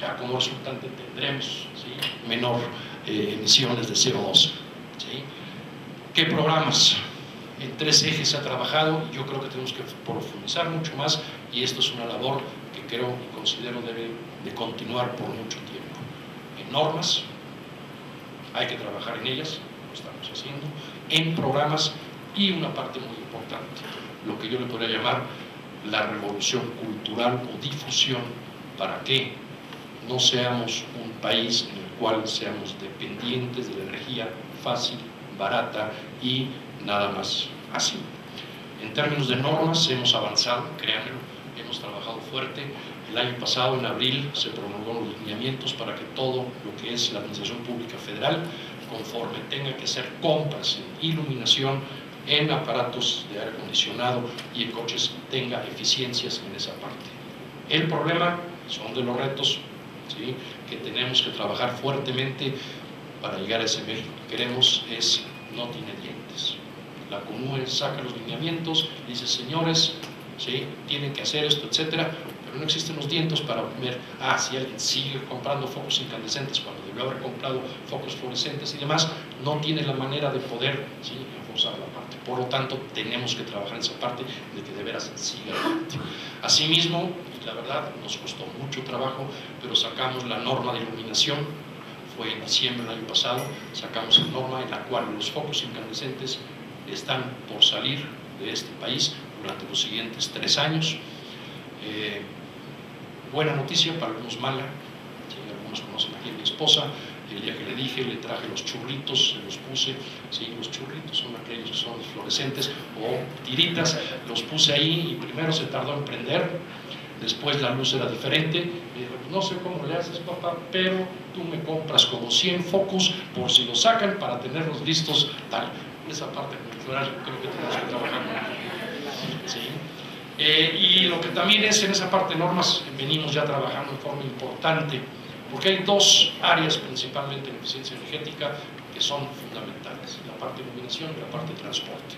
Ya como resultante tendremos, ¿sí?, menor emisiones de CO2. ¿Sí? ¿Qué programas? En 3 ejes se ha trabajado y yo creo que tenemos que profundizar mucho más y esto es una labor que creo y considero debe de continuar por mucho tiempo. En normas, hay que trabajar en ellas, lo estamos haciendo, en programas y una parte muy importante, lo que yo le podría llamar la revolución cultural o difusión para que no seamos un país en el cual seamos dependientes de la energía fácil, barata y nada más así. En términos de normas hemos avanzado, créanmelo, hemos trabajado fuerte. El año pasado, en abril, se promulgaron los lineamientos para que todo lo que es la Administración Pública Federal, conforme tenga que hacer compras en iluminación, en aparatos de aire acondicionado y en coches, tenga eficiencias en esa parte. El problema son de los retos, ¿sí?, que tenemos que trabajar fuertemente para llegar a ese México que queremos, no tiene dientes. La CONUE saca los lineamientos, dice, señores, ¿sí?, tienen que hacer esto, etcétera, pero no existen los dientes para ver, si alguien sigue comprando focos incandescentes cuando debió haber comprado focos fluorescentes y demás, no tiene la manera de poder, ¿sí?, enforzar la parte. Por lo tanto, tenemos que trabajar en esa parte de que de veras siga adelante. Asimismo, la verdad, nos costó mucho trabajo, pero sacamos la norma de iluminación, fue en diciembre del año pasado, sacamos la norma en la cual los focos incandescentes están por salir de este país durante los siguientes 3 años. Buena noticia, para algunos mala, ¿sí? Algunos conocen aquí a mi esposa, el día que le dije, le traje los churritos, se los puse, ¿sí? Los churritos son aquellos que son fluorescentes o tiritas, los puse ahí y primero se tardó en prender, después la luz era diferente, y dije, no sé cómo le haces, papá, pero tú me compras como 100 focos por si los sacan para tenerlos listos, tal. Esa parte cultural creo que tenemos que trabajar mucho. ¿Sí? Y lo que también es en esa parte de normas, venimos ya trabajando en forma importante, porque hay 2 áreas principalmente en eficiencia energética que son fundamentales, la parte de iluminación y la parte de transporte.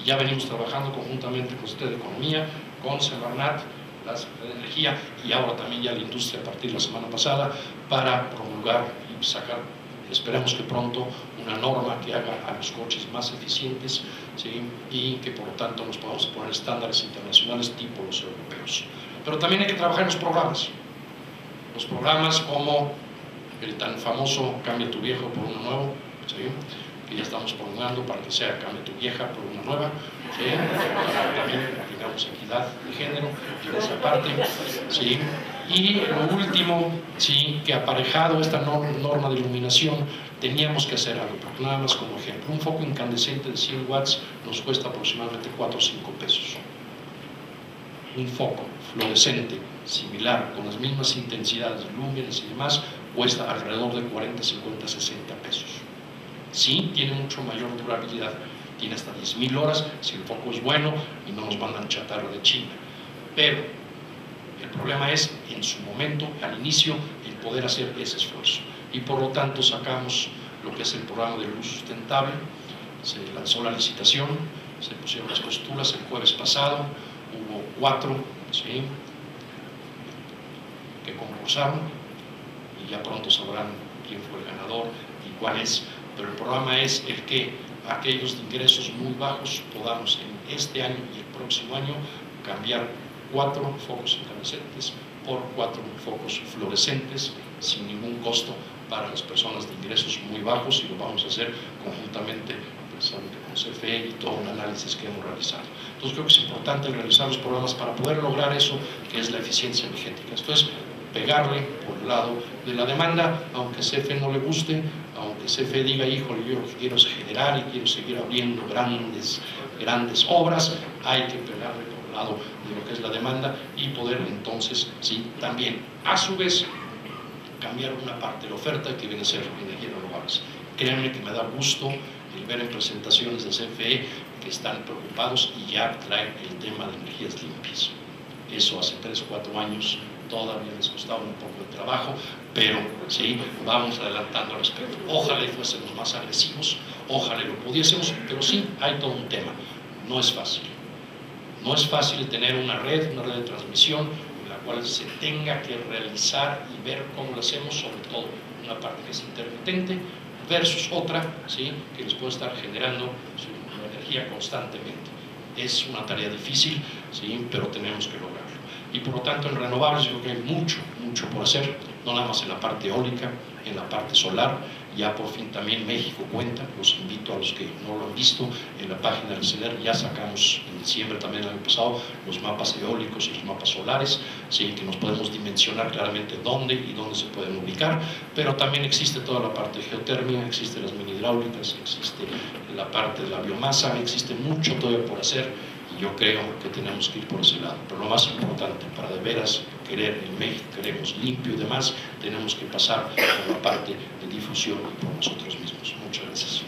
Y ya venimos trabajando conjuntamente con usted de Economía, con Semarnat, la Secretaría de Energía y ahora también ya la industria a partir de la semana pasada para promulgar y sacar, esperemos que pronto, una norma que haga a los coches más eficientes, ¿sí?, y que por lo tanto nos podamos poner estándares internacionales tipo los europeos. Pero también hay que trabajar en los programas como el tan famoso Cambia tu viejo por uno nuevo, ¿sí?, que ya estamos promulgando para que sea Cambia tu vieja por una nueva, ¿sí?, para que también tengamos equidad de género en esa parte, ¿sí? Y lo último, ¿sí?, que aparejado esta norma de iluminación teníamos que hacer algo, porque nada más como ejemplo, un foco incandescente de 100 watts nos cuesta aproximadamente 4 o 5 pesos. Un foco fluorescente similar, con las mismas intensidades de lúmenes y demás, cuesta alrededor de 40, 50, 60 pesos. Sí, tiene mucho mayor durabilidad, tiene hasta 10.000 horas si el foco es bueno y no nos mandan chatarra de China. Pero el problema es, en su momento, al inicio, el poder hacer ese esfuerzo. Y por lo tanto sacamos lo que es el programa de luz sustentable, se lanzó la licitación, se pusieron las posturas el jueves pasado, hubo 4, ¿sí?, que concursaron y ya pronto sabrán quién fue el ganador y cuál es, pero el programa es el que aquellos de ingresos muy bajos podamos en este año y el próximo año cambiar 4 focos incandescentes por 4 focos fluorescentes sin ningún costo para las personas de ingresos muy bajos y lo vamos a hacer conjuntamente precisamente con CFE y todo un análisis que hemos realizado. Entonces creo que es importante realizar los programas para poder lograr eso que es la eficiencia energética. Esto es pegarle por el lado de la demanda, aunque CFE no le guste, aunque CFE diga, híjole, yo lo que quiero es generar y quiero seguir abriendo grandes obras, hay que pegarle por el lado de lo que es la demanda y poder entonces, sí, también, a su vez, cambiar una parte de la oferta que viene a ser energías renovables. Créanme que me da gusto el ver en presentaciones de CFE que están preocupados y ya traen el tema de energías limpias. Eso hace 3 o 4 años todavía les costaba un poco de trabajo, pero sí, vamos adelantando al respecto. Ojalá y fuésemos más agresivos, ojalá y lo pudiésemos, pero sí, hay todo un tema. No es fácil. No es fácil tener una red de transmisión en la cual se tenga que realizar y ver cómo lo hacemos, sobre todo una parte que es intermitente versus otra, ¿sí?, que les puede estar generando energía constantemente. Es una tarea difícil, ¿sí?, pero tenemos que lograrlo. Y por lo tanto en renovables yo creo que hay mucho por hacer, no nada más en la parte eólica, en la parte solar. Ya por fin también México cuenta, los invito a los que no lo han visto, en la página del CEDER ya sacamos en diciembre también el año pasado los mapas eólicos y los mapas solares, ¿sí?, que nos podemos dimensionar claramente dónde y dónde se pueden ubicar, pero también existe toda la parte de geotermia, existe las mini hidráulicas, existe la parte de la biomasa, existe mucho todavía por hacer. Yo creo que tenemos que ir por ese lado, pero lo más importante, para de veras querer el México, queremos limpio y demás, tenemos que pasar por la parte de difusión y por nosotros mismos. Muchas gracias.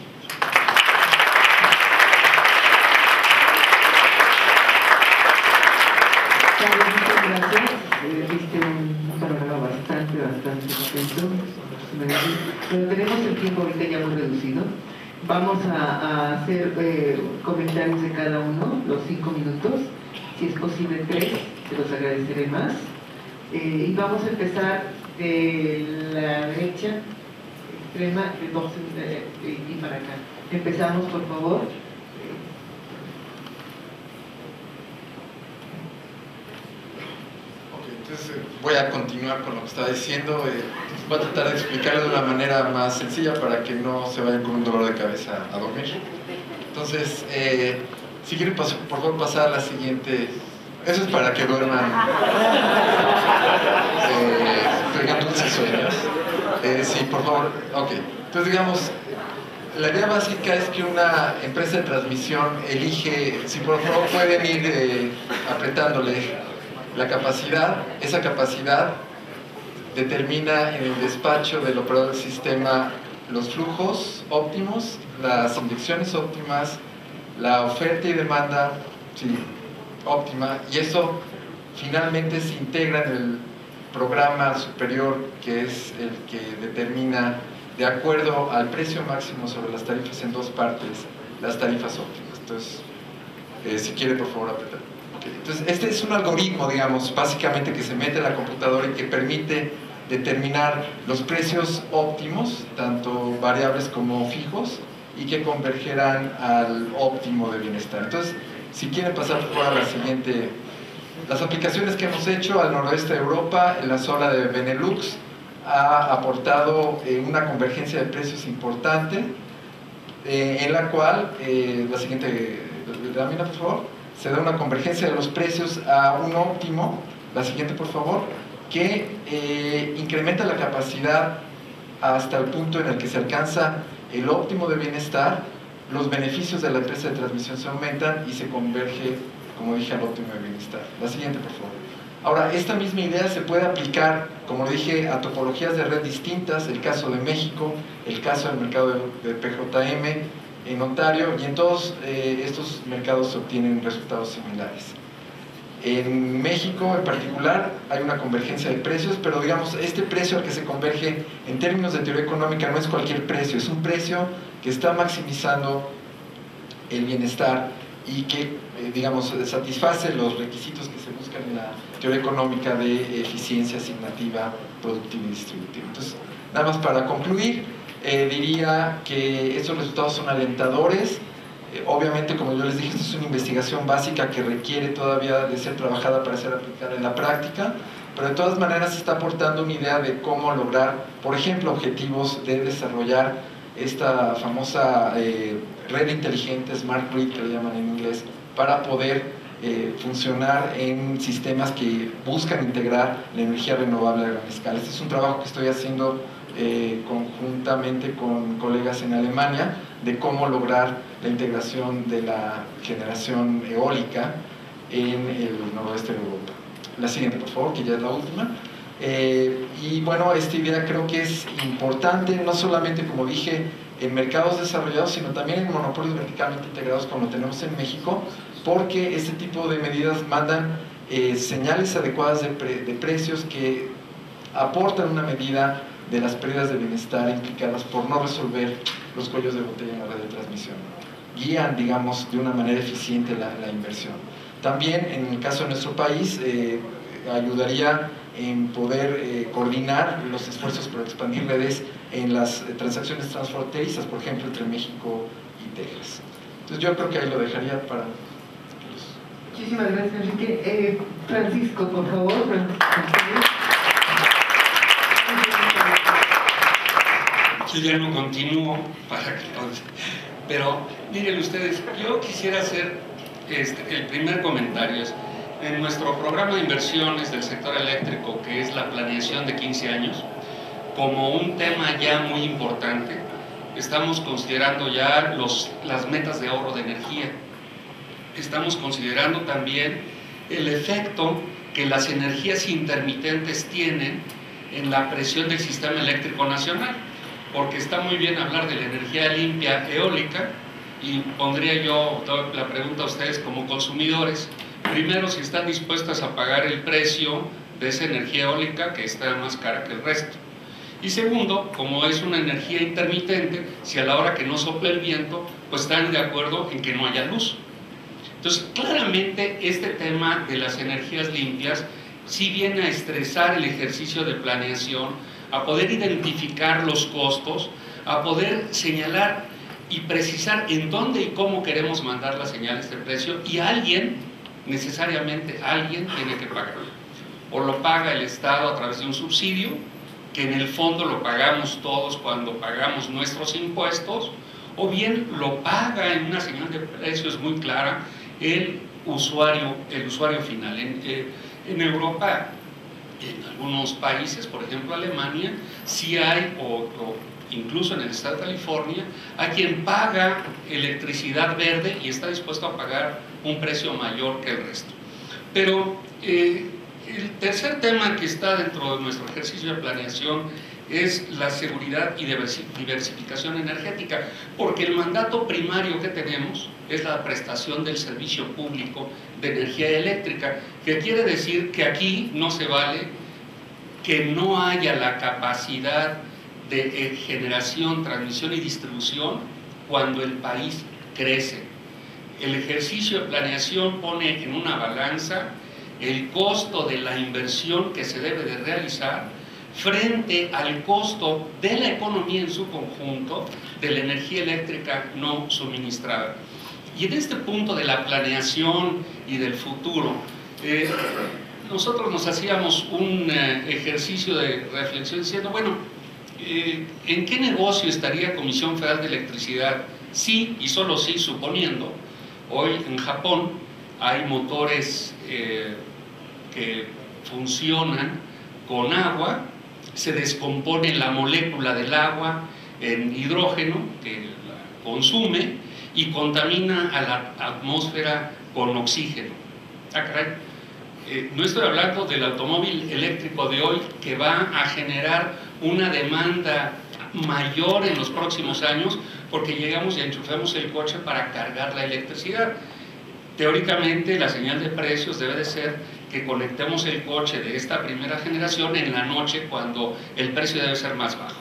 Carlos, muchas gracias. Diste un panorama bastante extenso, pero tenemos el tiempo ahorita ya muy reducido. Vamos a hacer comentarios de cada uno, los 5 minutos, si es posible 3, se los agradeceré más. Y vamos a empezar de la derecha extrema y para acá. Empezamos, por favor. Entonces voy a continuar con lo que estaba diciendo. Voy a tratar de explicarlo de una manera más sencilla para que no se vayan con un dolor de cabeza a dormir. Entonces, si quieren por favor pasar a la siguiente. Eso es para que duerman, traigan dulces sueños. Sí, por favor. Ok. Entonces, digamos, la idea básica es que una empresa de transmisión elige, si por favor pueden ir apretándole la capacidad, esa capacidad determina en el despacho del operador del sistema los flujos óptimos, las inyecciones óptimas, la oferta y demanda, sí, óptima, y eso finalmente se integra en el programa superior, que es el que determina, de acuerdo al precio máximo sobre las tarifas en 2 partes, las tarifas óptimas. Entonces, si quiere por favor apretar. Entonces, este es un algoritmo, digamos, básicamente que se mete en la computadora y que permite determinar los precios óptimos, tanto variables como fijos, y que convergerán al óptimo de bienestar. Entonces, si quieren pasar por a la siguiente, las aplicaciones que hemos hecho al noroeste de Europa, en la zona de Benelux, ha aportado una convergencia de precios importante, en la cual, la siguiente lámina, por favor, se da una convergencia de los precios a un óptimo, la siguiente por favor, que incrementa la capacidad hasta el punto en el que se alcanza el óptimo de bienestar, los beneficios de la empresa de transmisión se aumentan y se converge, como dije, al óptimo de bienestar. La siguiente por favor. Ahora, esta misma idea se puede aplicar, como le dije, a topologías de red distintas, el caso de México, el caso del mercado de PJM, en Ontario, y en todos estos mercados se obtienen resultados similares. En México en particular hay una convergencia de precios, pero digamos, este precio al que se converge en términos de teoría económica no es cualquier precio, es un precio que está maximizando el bienestar y que, digamos, satisface los requisitos que se buscan en la teoría económica de eficiencia asignativa, productiva y distributiva. Entonces, nada más para concluir, diría que estos resultados son alentadores. Obviamente, como yo les dije, esto es una investigación básica que requiere todavía de ser trabajada para ser aplicada en la práctica, pero de todas maneras se está aportando una idea de cómo lograr, por ejemplo, objetivos de desarrollar esta famosa red inteligente, Smart Grid, que le llaman en inglés, para poder funcionar en sistemas que buscan integrar la energía renovable a gran escala. Este es un trabajo que estoy haciendo conjuntamente con colegas en Alemania, de cómo lograr la integración de la generación eólica en el noroeste de Europa. La siguiente, por favor, que ya es la última. Y bueno, esta idea creo que es importante, no solamente, como dije, en mercados desarrollados, sino también en monopolios verticalmente integrados como tenemos en México, porque este tipo de medidas mandan señales adecuadas de precios que aportan una medida de las pérdidas de bienestar implicadas por no resolver los cuellos de botella en la red de transmisión. Guían, digamos, de una manera eficiente la inversión. También, en el caso de nuestro país, ayudaría en poder coordinar los esfuerzos para expandir redes en las transacciones transfronterizas, por ejemplo, entre México y Texas. Entonces yo creo que ahí lo dejaría para... Muchísimas gracias, Enrique. Francisco, por favor. Yo ya no continúo para que pero miren ustedes, yo quisiera hacer el primer comentario. En nuestro programa de inversiones del sector eléctrico, que es la planeación de 15 años, como un tema ya muy importante, estamos considerando ya las metas de ahorro de energía. Estamos considerando también el efecto que las energías intermitentes tienen en la presión del sistema eléctrico nacional, porque está muy bien hablar de la energía limpia eólica, y pondría yo la pregunta a ustedes como consumidores: primero, si están dispuestas a pagar el precio de esa energía eólica que está más cara que el resto, y segundo, como es una energía intermitente, si a la hora que no sople el viento, pues están de acuerdo en que no haya luz. Entonces, claramente este tema de las energías limpias sí viene a estresar el ejercicio de planeación, a poder identificar los costos, a poder señalar y precisar en dónde y cómo queremos mandar las señales de precio, y alguien, necesariamente alguien, tiene que pagarlo. O lo paga el Estado a través de un subsidio, que en el fondo lo pagamos todos cuando pagamos nuestros impuestos, o bien lo paga en una señal de precios muy clara el usuario final. En Europa, en algunos países, por ejemplo Alemania, sí hay, o incluso en el estado de California, hay quien paga electricidad verde y está dispuesto a pagar un precio mayor que el resto. Pero el tercer tema que está dentro de nuestro ejercicio de planeación es la seguridad y diversificación energética, porque el mandato primario que tenemos es la prestación del servicio público de energía eléctrica, que quiere decir que aquí no se vale que no haya la capacidad de generación, transmisión y distribución cuando el país crece. El ejercicio de planeación pone en una balanza el costo de la inversión que se debe de realizar frente al costo de la economía en su conjunto de la energía eléctrica no suministrada. Y en este punto de la planeación y del futuro, nosotros nos hacíamos un ejercicio de reflexión diciendo, bueno, ¿en qué negocio estaría Comisión Federal de Electricidad? Sí, y solo sí, suponiendo, hoy en Japón hay motores que funcionan con agua, se descompone la molécula del agua en hidrógeno que la consume y contamina a la atmósfera con oxígeno. Ah, caray. No estoy hablando del automóvil eléctrico de hoy, que va a generar una demanda mayor en los próximos años porque llegamos y enchufamos el coche para cargar la electricidad. Teóricamente la señal de precios debe de ser que conectemos el coche de esta primera generación en la noche, cuando el precio debe ser más bajo.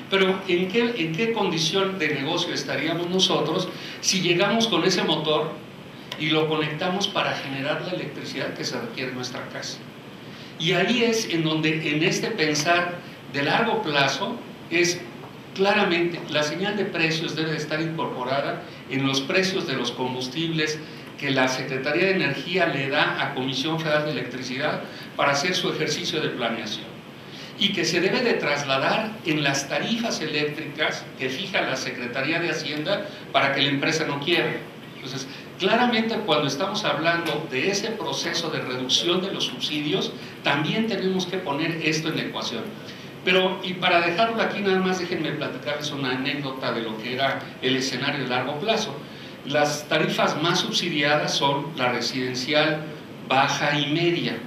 Pero ¿en qué condición de negocio estaríamos nosotros si llegamos con ese motor y lo conectamos para generar la electricidad que se requiere en nuestra casa? Y ahí es en donde, en este pensar de largo plazo, es claramente la señal de precios debe de estar incorporada en los precios de los combustibles que la Secretaría de Energía le da a Comisión Federal de Electricidad para hacer su ejercicio de planeación, y que se debe de trasladar en las tarifas eléctricas que fija la Secretaría de Hacienda para que la empresa no quiebre. Entonces, Claramente, cuando estamos hablando de ese proceso de reducción de los subsidios, también tenemos que poner esto en la ecuación. Pero, y para dejarlo aquí, nada más déjenme platicarles una anécdota de lo que era el escenario de largo plazo. Las tarifas más subsidiadas son la residencial baja y media.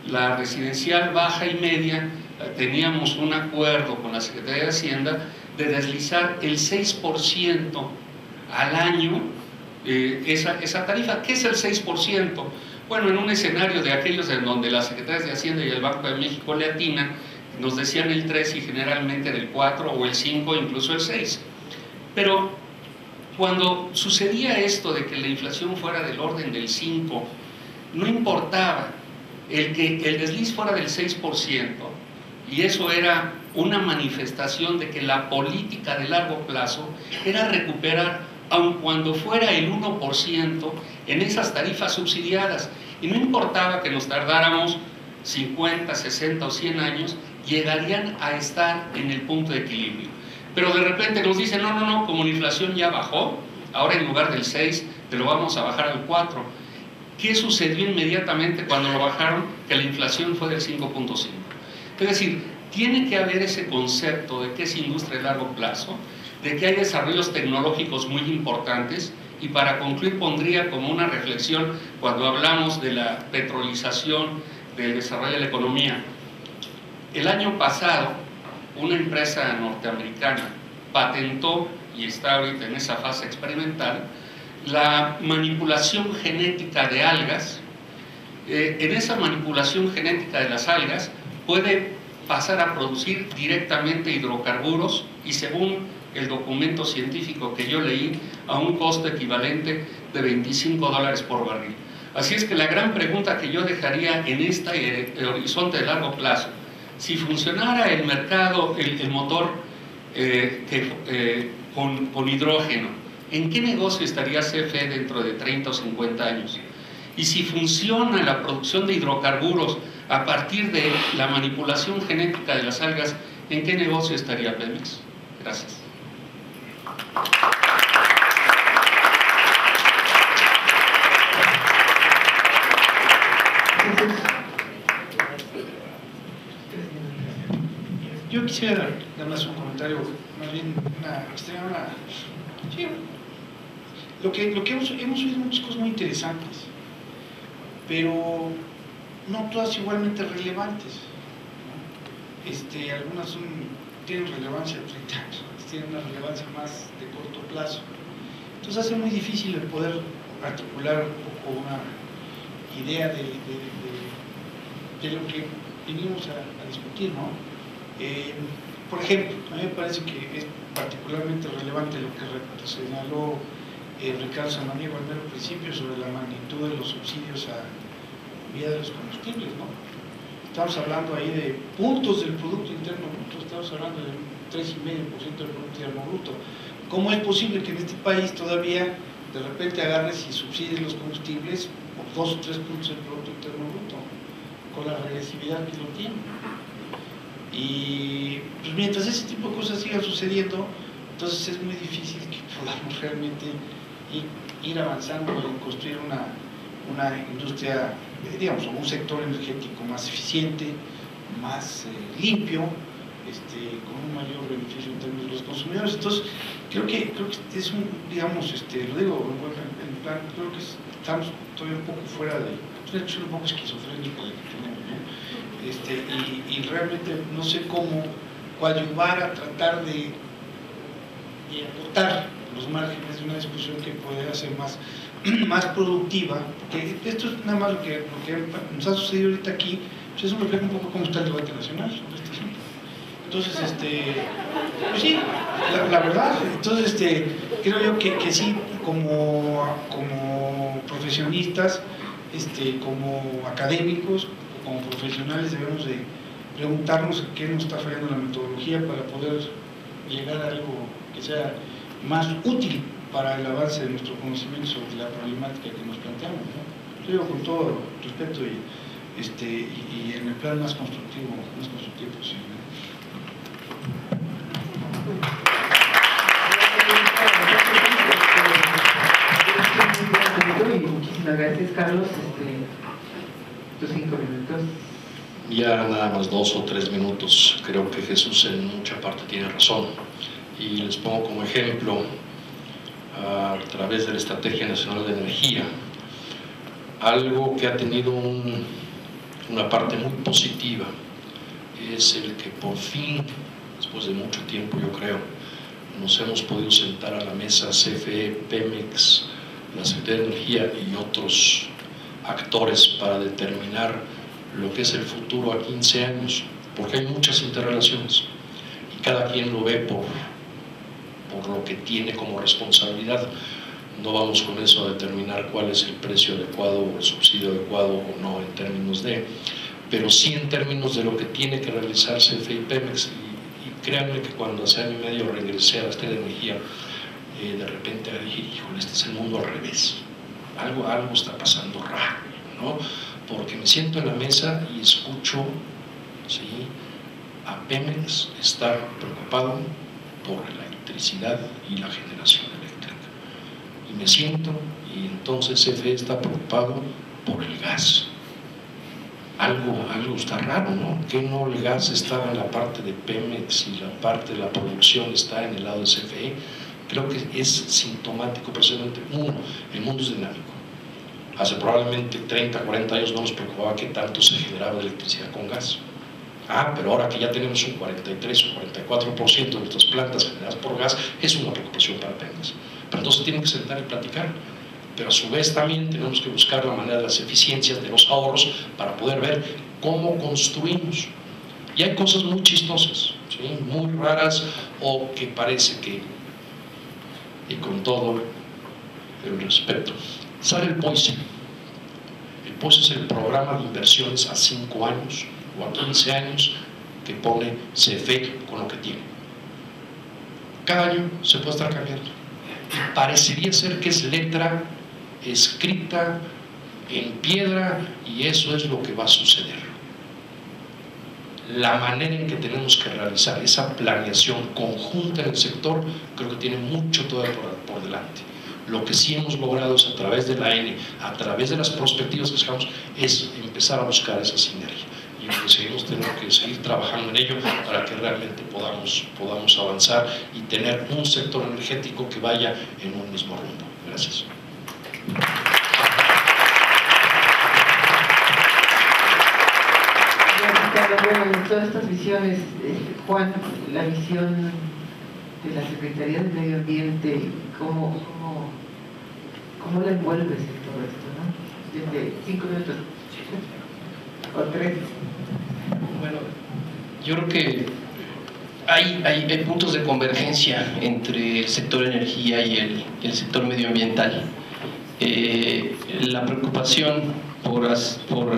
La residencial baja y media, teníamos un acuerdo con la Secretaría de Hacienda de deslizar el 6% al año esa tarifa. ¿Qué es el 6%? Bueno, en un escenario de aquellos en donde las Secretarías de Hacienda y el Banco de México le atinan, nos decían el 3 y generalmente era el 4 o el 5, incluso el 6. Pero cuando sucedía esto de que la inflación fuera del orden del 5, no importaba el que el desliz fuera del 6%, y eso era una manifestación de que la política de largo plazo era recuperar, aun cuando fuera el 1%, en esas tarifas subsidiadas, y no importaba que nos tardáramos 50, 60 o 100 años, llegarían a estar en el punto de equilibrio. Pero de repente nos dicen, no, como la inflación ya bajó, ahora en lugar del 6 te lo vamos a bajar al 4. ¿Qué sucedió inmediatamente cuando lo bajaron? Que la inflación fue del 5.5. Es decir, tiene que haber ese concepto de que es industria de largo plazo, de que hay desarrollos tecnológicos muy importantes, y para concluir pondría como una reflexión cuando hablamos de la petrolización del desarrollo de la economía. El año pasado, una empresa norteamericana patentó, y está ahorita en esa fase experimental, la manipulación genética de algas. En esa manipulación genética de las algas puede pasar a producir directamente hidrocarburos, y según el documento científico que yo leí, a un costo equivalente de $25 por barril. Así es que la gran pregunta que yo dejaría en este horizonte de largo plazo, si funcionara el mercado, el motor con hidrógeno, ¿en qué negocio estaría CFE dentro de 30 o 50 años? Y si funciona la producción de hidrocarburos a partir de la manipulación genética de las algas, ¿en qué negocio estaría Pemex? Gracias. Yo quisiera dar más un comentario, más bien sí, lo que hemos oído muchas cosas muy interesantes, pero no todas igualmente relevantes, ¿no? Algunas tienen relevancia de 30 años, tienen una relevancia más de corto plazo. Entonces hace muy difícil el poder articular un poco una idea de lo que venimos a discutir, ¿no? Por ejemplo, a mí me parece que es particularmente relevante lo que señaló Ricardo Samaniego al mero principio sobre la magnitud de los subsidios a vía de los combustibles, ¿no? Estamos hablando ahí de puntos del Producto Interno Bruto, estamos hablando del 3,5% del Producto Interno Bruto. ¿Cómo es posible que en este país todavía de repente agarres y subsidies los combustibles por 2 o 3 puntos del Producto Interno Bruto, con la regresividad que lo tiene? Y pues mientras ese tipo de cosas sigan sucediendo, entonces es muy difícil que podamos realmente ir avanzando en construir una industria, digamos, un sector energético más eficiente, más limpio, con un mayor beneficio en términos de los consumidores. Entonces, creo que es digamos, lo digo en plan, creo que estamos todavía un poco fuera de, es un poco esquizofrénico el que tenemos, ¿no? Y realmente no sé cómo coadyuvar a tratar de aportar los márgenes de una discusión que podría ser más productiva, porque esto es nada más lo que nos ha sucedido ahorita aquí, pues eso refleja un poco cómo está el debate nacional sobre este asunto. Entonces, pues sí, la verdad, entonces creo yo que sí, como profesionistas, como académicos, como profesionales debemos de preguntarnos qué nos está fallando la metodología para poder llegar a algo que sea más útil para el avance de nuestro conocimiento sobre la problemática que nos planteamos, ¿no? Yo digo con todo respeto y en el plan más constructivo posible. Muchísimas gracias, Carlos. Tus 5 minutos. Ya nada más 2 o 3 minutos. Creo que Jesús en mucha parte tiene razón. Y les pongo como ejemplo, a través de la Estrategia Nacional de Energía, algo que ha tenido una parte muy positiva es el que por fin, después de mucho tiempo yo creo, nos hemos podido sentar a la mesa CFE, Pemex, la Secretaría de Energía y otros actores para determinar lo que es el futuro a 15 años, porque hay muchas interrelaciones y cada quien lo ve por lo que tiene como responsabilidad. No vamos con eso a determinar cuál es el precio adecuado o el subsidio adecuado o no en términos de, pero sí en términos de lo que tiene que realizarse CFE y Pemex. Y créanme que cuando hace año y medio regresé a la Secretaría de Energía, de repente dije, híjole, este es el mundo al revés, algo está pasando raro, ¿no? Porque me siento en la mesa y escucho, ¿sí?, a Pemex estar preocupado por la electricidad y la generación eléctrica. Y me siento, y entonces CFE está preocupado por el gas. Algo está raro, ¿no? Que no el gas estaba en la parte de Pemex y la parte de la producción está en el lado de CFE. Creo que es sintomático, precisamente, el mundo es dinámico. Hace probablemente 30, 40 años no nos preocupaba qué tanto se generaba de electricidad con gas. Pero ahora que ya tenemos un 43 o 44% de nuestras plantas generadas por gas, es una preocupación para Pemex. Pero entonces tienen que sentar y platicar. Pero a su vez también tenemos que buscar la manera de las eficiencias, de los ahorros, para poder ver cómo construimos. Y hay cosas muy chistosas, ¿sí?, muy raras, o que parece que, y con todo el respeto, sale el POISE. El POISE es el programa de inversiones a 5 años o a 15 años que pone CFE con lo que tiene. Cada año se puede estar cambiando. Y parecería ser que es letra escrita en piedra y eso es lo que va a suceder. La manera en que tenemos que realizar esa planeación conjunta en el sector creo que tiene mucho todavía por delante. Lo que sí hemos logrado es a través de la ANE, a través de las perspectivas que sacamos, es empezar a buscar esa sinergia. Y pues seguimos teniendo que seguir trabajando en ello para que realmente podamos avanzar y tener un sector energético que vaya en un mismo rumbo. Gracias. Bueno, en todas estas visiones, Juan, la visión de la Secretaría de Medio Ambiente, ¿cómo la envuelves en todo esto, ¿no? Desde 5 minutos o 3. Bueno, yo creo que hay puntos de convergencia entre el sector energía y el sector medioambiental. La preocupación por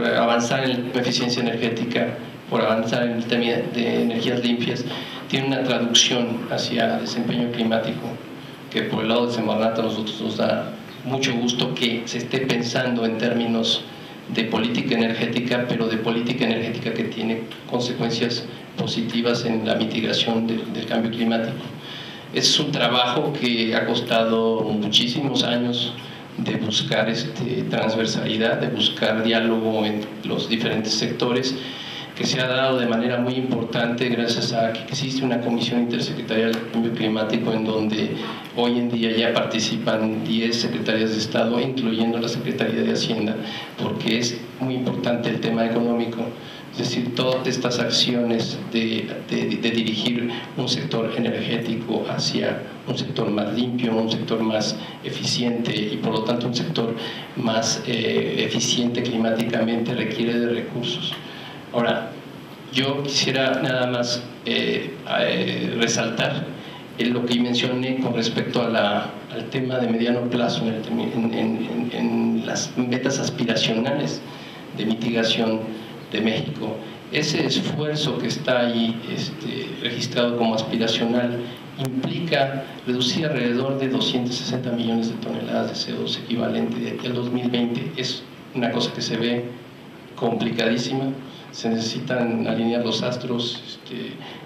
avanzar en la eficiencia energética, por avanzar en el tema de energías limpias, tiene una traducción hacia desempeño climático, que por el lado de Semarnat a nosotros nos da mucho gusto que se esté pensando en términos de política energética, pero de política energética que tiene consecuencias positivas en la mitigación del cambio climático. Es un trabajo que ha costado muchísimos años de buscar transversalidad, de buscar diálogo en los diferentes sectores, que se ha dado de manera muy importante gracias a que existe una comisión intersecretarial de cambio climático en donde hoy en día ya participan 10 secretarías de Estado, incluyendo la Secretaría de Hacienda, porque es muy importante el tema económico. Es decir, todas estas acciones de dirigir un sector energético hacia un sector más limpio, un sector más eficiente y por lo tanto un sector más eficiente climáticamente requiere de recursos. Ahora, yo quisiera nada más resaltar lo que mencioné con respecto al tema de mediano plazo en las metas aspiracionales de mitigación de México. Ese esfuerzo que está ahí registrado como aspiracional implica reducir alrededor de 260 millones de toneladas de CO2 equivalente de aquí al 2020. Es una cosa que se ve complicadísima. Se necesitan alinear los astros,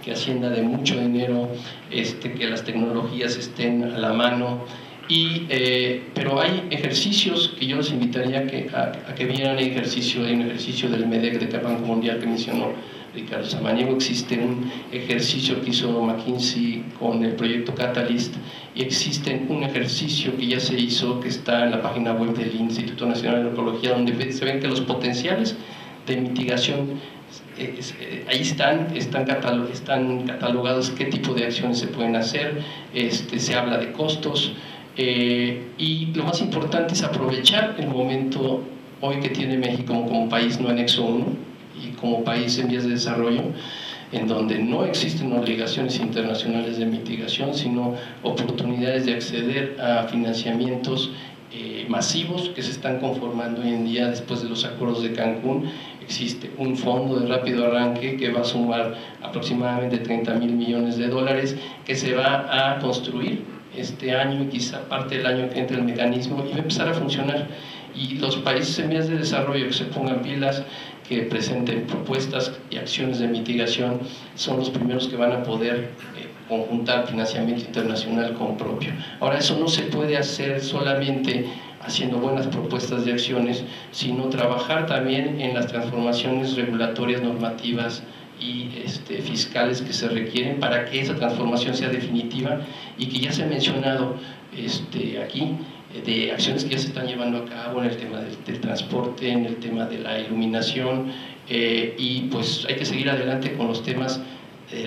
que Hacienda dé mucho dinero, que las tecnologías estén a la mano, Pero hay ejercicios que yo los invitaría a que vieran. Hay un ejercicio del MEDEC, de Banco Mundial, que mencionó Ricardo Samaniego. Existe un ejercicio que hizo McKinsey con el proyecto Catalyst, y existe un ejercicio que ya se hizo, que está en la página web del Instituto Nacional de Ecología, donde se ven que los potenciales de mitigación ahí están catalogados qué tipo de acciones se pueden hacer. Se habla de costos, y lo más importante es aprovechar el momento hoy que tiene México como país no anexo 1 y como país en vías de desarrollo, en donde no existen obligaciones internacionales de mitigación, sino oportunidades de acceder a financiamientos masivos que se están conformando hoy en día después de los acuerdos de Cancún. Existe un fondo de rápido arranque que va a sumar aproximadamente 30,000 millones de dólares, que se va a construir este año y quizá parte del año que entre el mecanismo, y va a empezar a funcionar. Y los países en vías de desarrollo que se pongan pilas, que presenten propuestas y acciones de mitigación, son los primeros que van a poder conjuntar financiamiento internacional con propio. Ahora, eso no se puede hacer solamente haciendo buenas propuestas de acciones, sino trabajar también en las transformaciones regulatorias, normativas y fiscales que se requieren para que esa transformación sea definitiva, y que ya se ha mencionado aquí, de acciones que ya se están llevando a cabo en el tema del transporte, en el tema de la iluminación, y pues hay que seguir adelante con los temas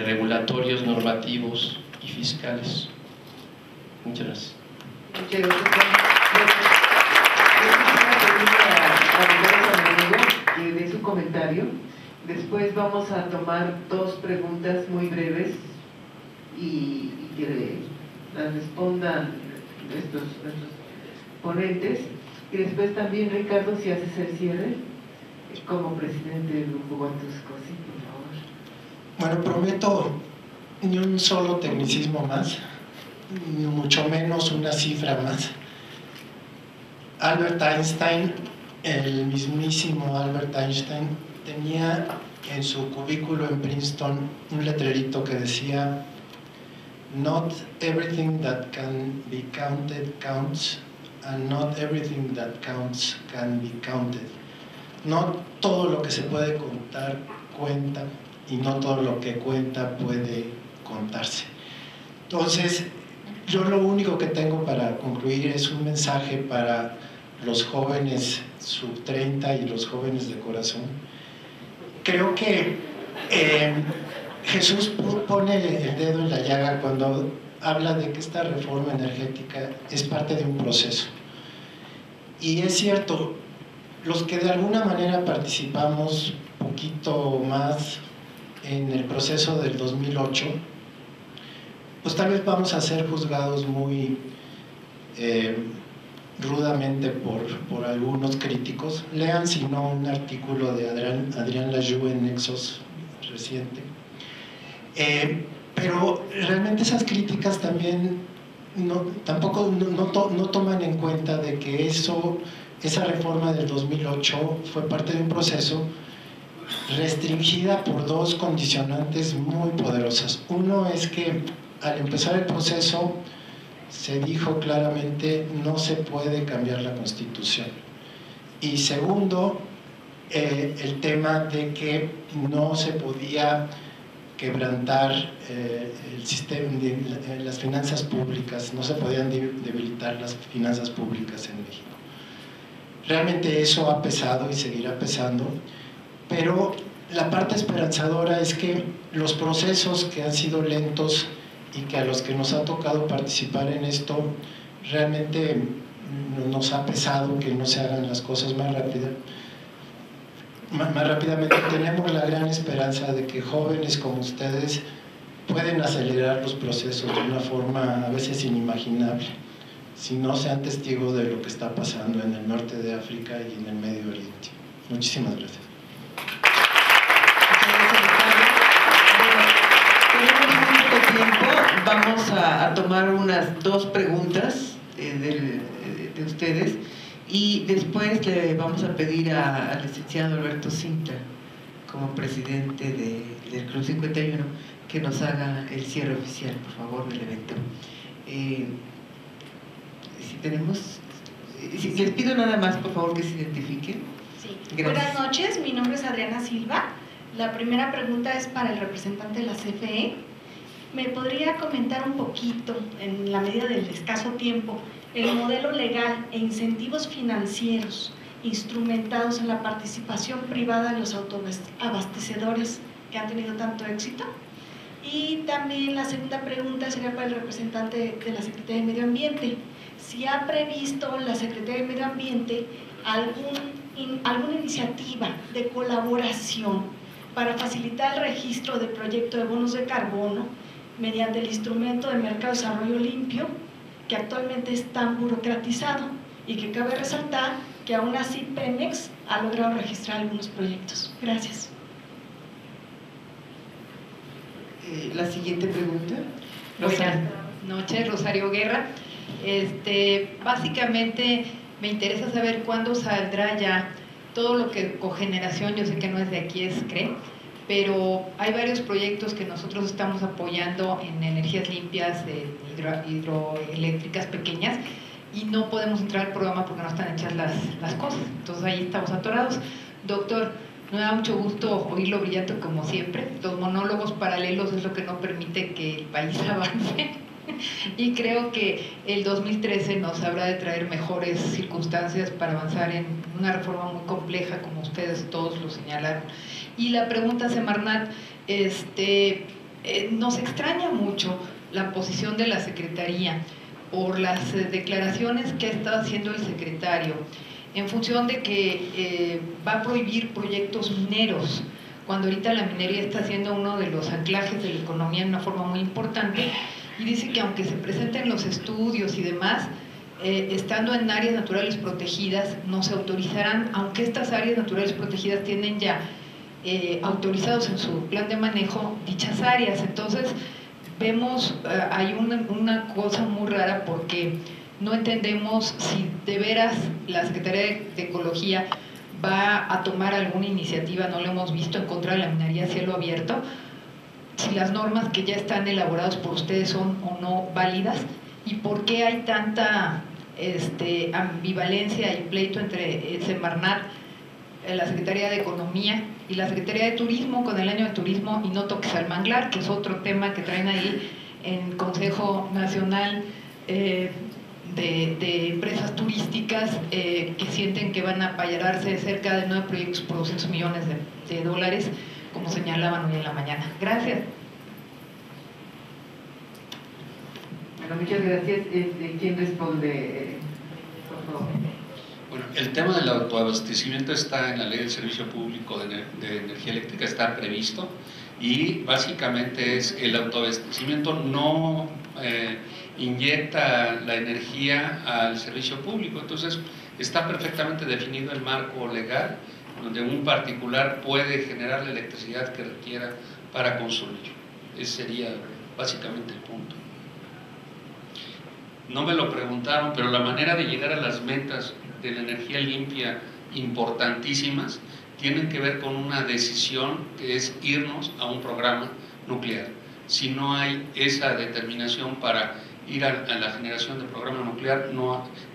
regulatorios, normativos y fiscales. Muchas gracias. Muchas gracias. De su comentario. Después vamos a tomar 2 preguntas muy breves y que las respondan nuestros ponentes. Y después también, Ricardo, si haces el cierre como presidente del Grupo Huatusco, sí, por favor. Bueno, prometo ni un solo tecnicismo más, ni mucho menos una cifra más. Albert Einstein, el mismísimo Albert Einstein, tenía en su cubículo en Princeton un letrerito que decía: "Not everything that can be counted counts, and not everything that counts can be counted". No todo lo que se puede contar cuenta, y no todo lo que cuenta puede contarse. Entonces, yo lo único que tengo para concluir es un mensaje para los jóvenes sub 30 y los jóvenes de corazón. Creo que Jesús pone el dedo en la llaga cuando habla de que esta reforma energética es parte de un proceso. Y es cierto, los que de alguna manera participamos un poquito más en el proceso del 2008, pues tal vez vamos a ser juzgados muy rudamente por algunos críticos. Lean, si no, un artículo de Adrián Layou en Nexos reciente. Pero realmente esas críticas también tampoco toman en cuenta de que esa reforma del 2008 fue parte de un proceso restringida por 2 condicionantes muy poderosas. Uno es que al empezar el proceso se dijo claramente: no se puede cambiar la Constitución. Y segundo, el tema de que no se podía quebrantar el sistema, las finanzas públicas, no se podían debilitar las finanzas públicas en México. Realmente eso ha pesado y seguirá pesando, pero la parte esperanzadora es que los procesos que han sido lentos y que a los que nos ha tocado participar en esto, realmente nos ha pesado que no se hagan las cosas más rápidamente. Tenemos la gran esperanza de que jóvenes como ustedes pueden acelerar los procesos de una forma a veces inimaginable, si no sean testigos de lo que está pasando en el norte de África y en el Medio Oriente. Muchísimas gracias. Vamos a tomar unas 2 preguntas de ustedes, y después le vamos a pedir al licenciado Alberto Cinta, como presidente del Club 51, que nos haga el cierre oficial, por favor, del evento. tenemos... Les pido nada más, por favor, que se identifiquen. Sí. Gracias. Buenas noches, mi nombre es Adriana Silva. La primera pregunta es para el representante de la CFE. ¿Me podría comentar un poquito, en la medida del escaso tiempo, el modelo legal e incentivos financieros instrumentados en la participación privada de los autoabastecedores que han tenido tanto éxito? Y también la segunda pregunta sería para el representante de la Secretaría de Medio Ambiente. Si ha previsto la Secretaría de Medio Ambiente alguna iniciativa de colaboración para facilitar el registro del proyecto de bonos de carbono mediante el instrumento de Mercado de Desarrollo Limpio, que actualmente es tan burocratizado y que cabe resaltar que aún así Pemex ha logrado registrar algunos proyectos. Gracias. La siguiente pregunta. Buenas noches, Rosario Guerra. Básicamente me interesa saber cuándo saldrá ya todo lo que cogeneración, yo sé que no es de aquí, es CRE, pero hay varios proyectos que nosotros estamos apoyando en energías limpias, hidroeléctricas pequeñas, y no podemos entrar al programa porque no están hechas las cosas. Entonces ahí estamos atorados. Doctor, me da mucho gusto oírlo brillante como siempre. Los monólogos paralelos es lo que no permite que el país avance. Y creo que el 2013 nos habrá de traer mejores circunstancias para avanzar en una reforma muy compleja, como ustedes todos lo señalaron. Y la pregunta, Semarnat, nos extraña mucho la posición de la Secretaría por las declaraciones que ha estado haciendo el secretario en función de que va a prohibir proyectos mineros, cuando ahorita la minería está siendo uno de los anclajes de la economía en una forma muy importante, y dice que aunque se presenten los estudios y demás, estando en áreas naturales protegidas, no se autorizarán, aunque estas áreas naturales protegidas tienen ya autorizados en su plan de manejo dichas áreas. Entonces vemos, hay una cosa muy rara, porque no entendemos si de veras la Secretaría de Ecología va a tomar alguna iniciativa, no lo hemos visto, en contra de la minería a cielo abierto, si las normas que ya están elaboradas por ustedes son o no válidas, y por qué hay tanta ambivalencia y pleito entre Semarnat, la Secretaría de Economía y la Secretaría de Turismo con el año de turismo y no toques al manglar, que es otro tema que traen ahí en Consejo Nacional de Empresas Turísticas, que sienten que van a apallararse cerca de 9 proyectos por 200 millones de dólares, como señalaban hoy en la mañana. Gracias. Bueno, muchas gracias. ¿Quién responde? Por favor. Bueno, el tema del autoabastecimiento está en la Ley del Servicio Público de Energía Eléctrica, está previsto, y básicamente es el autoabastecimiento no inyecta la energía al servicio público. Entonces está perfectamente definido el marco legal donde un particular puede generar la electricidad que requiera para consumir. Ese sería básicamente el punto. No me lo preguntaron, pero la manera de llegar a las metas de la energía limpia importantísimas tienen que ver con una decisión, que es irnos a un programa nuclear. Si no hay esa determinación para ir a la generación de programa nuclear,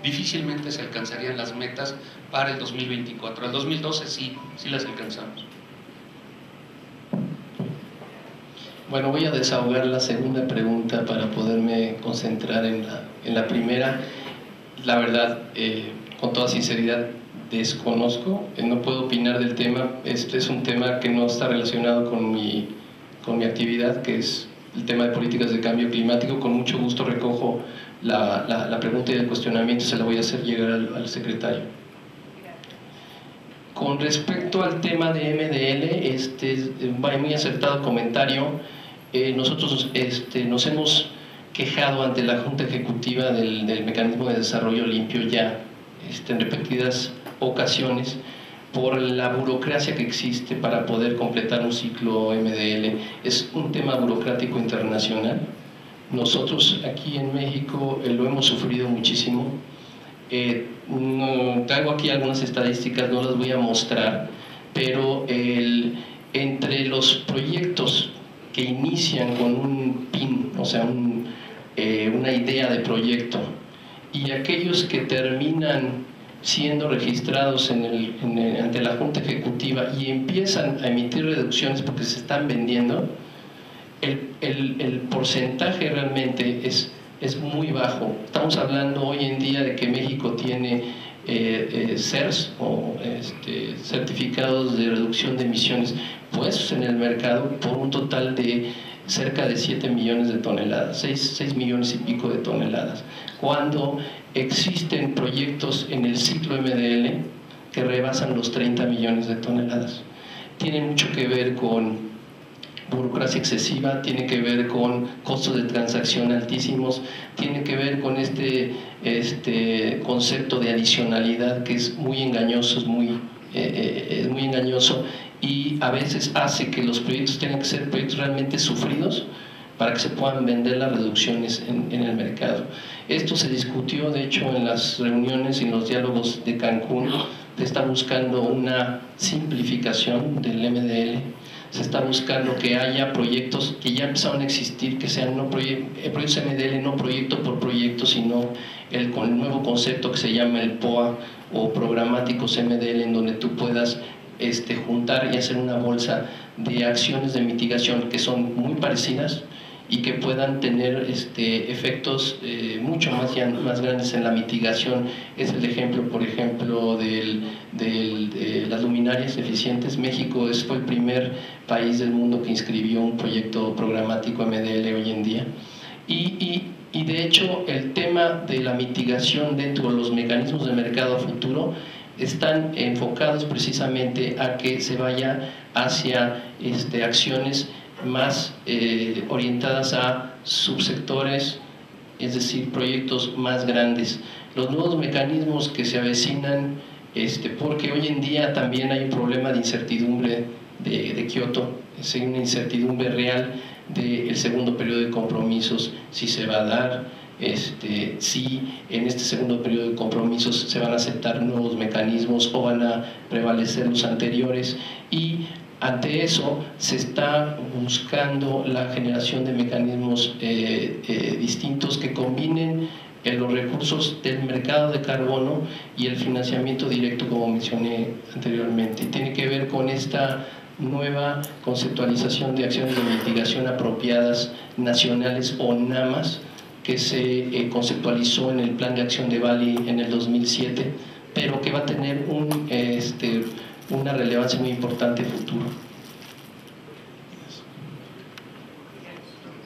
difícilmente se alcanzarían las metas para el 2024. Al 2012 sí las alcanzamos. Bueno, voy a desahogar la segunda pregunta para poderme concentrar en la primera. La verdad, con toda sinceridad, desconozco, no puedo opinar del tema. Este es un tema que no está relacionado con mi actividad, que es el tema de políticas de cambio climático. Con mucho gusto recojo la pregunta y el cuestionamiento, se la voy a hacer llegar al secretario. Con respecto al tema de MDL, muy acertado comentario. Nosotros nos hemos quejado ante la Junta Ejecutiva del Mecanismo de Desarrollo Limpio ya en repetidas ocasiones por la burocracia que existe para poder completar un ciclo MDL. Es un tema burocrático internacional. Nosotros aquí en México lo hemos sufrido muchísimo. Traigo aquí algunas estadísticas, no las voy a mostrar, pero entre los proyectos que inician con un PIN, o sea, una idea de proyecto, y aquellos que terminan siendo registrados ante la Junta Ejecutiva y empiezan a emitir reducciones porque se están vendiendo, el porcentaje realmente es muy bajo. Estamos hablando hoy en día de que México tiene CERS o certificados de reducción de emisiones puestos en el mercado por un total de cerca de 7 millones de toneladas, 6 millones y pico de toneladas, cuando existen proyectos en el ciclo MDL que rebasan los 30 millones de toneladas. Tiene mucho que ver con burocracia excesiva, tiene que ver con costos de transacción altísimos, tiene que ver con este concepto de adicionalidad que es muy engañoso, es muy engañoso, y a veces hace que los proyectos tengan que ser proyectos realmente sufridos para que se puedan vender las reducciones en el mercado. Esto se discutió, de hecho, en las reuniones y en los diálogos de Cancún. Se está buscando una simplificación del MDL, se está buscando que haya proyectos que ya empezaron a existir, que sean no proyectos MDL, no proyecto por proyecto, sino el nuevo concepto que se llama el POA o programáticos MDL, en donde tú puedas juntar y hacer una bolsa de acciones de mitigación que son muy parecidas y que puedan tener efectos mucho más grandes en la mitigación. Es el ejemplo, por ejemplo, de las luminarias eficientes. México fue el primer país del mundo que inscribió un proyecto programático MDL hoy en día. Y de hecho, el tema de la mitigación dentro de los mecanismos de mercado a futuro están enfocados precisamente a que se vaya hacia acciones más orientadas a subsectores, es decir, proyectos más grandes. Los nuevos mecanismos que se avecinan, porque hoy en día también hay un problema de incertidumbre de Kioto, es una incertidumbre real del segundo periodo de compromisos, si se va a dar, si en este segundo periodo de compromisos se van a aceptar nuevos mecanismos o van a prevalecer los anteriores, y ante eso se está buscando la generación de mecanismos distintos que combinen los recursos del mercado de carbono y el financiamiento directo, como mencioné anteriormente. Tiene que ver con esta nueva conceptualización de acciones de mitigación apropiadas nacionales o NAMAS, que se conceptualizó en el Plan de Acción de Bali en el 2007, pero que va a tener una relevancia muy importante futuro.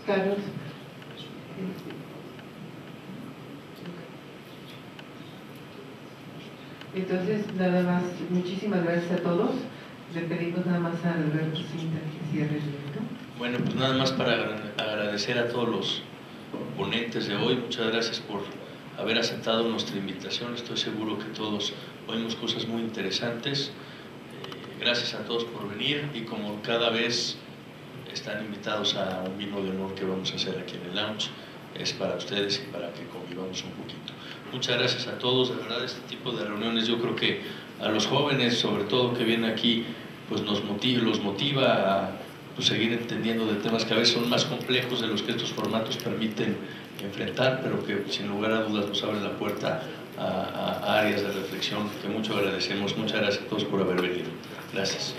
Carlos. Entonces, nada más, muchísimas gracias a todos. Le pedimos nada más a Alberto Cinta que cierre el evento. Bueno, pues nada más para agradecer a todos los ponentes de hoy. Muchas gracias por haber aceptado nuestra invitación. Estoy seguro que todos oímos cosas muy interesantes. Gracias a todos por venir, y como cada vez están invitados a un vino de honor que vamos a hacer aquí en el lounge, es para ustedes y para que convivamos un poquito. Muchas gracias a todos. De verdad, este tipo de reuniones, yo creo que a los jóvenes, sobre todo que vienen aquí, pues los motiva a seguir entendiendo de temas que a veces son más complejos de los que estos formatos permiten enfrentar, pero que sin lugar a dudas nos abren la puerta a áreas de reflexión que mucho agradecemos. Muchas gracias a todos por haber venido. Gracias.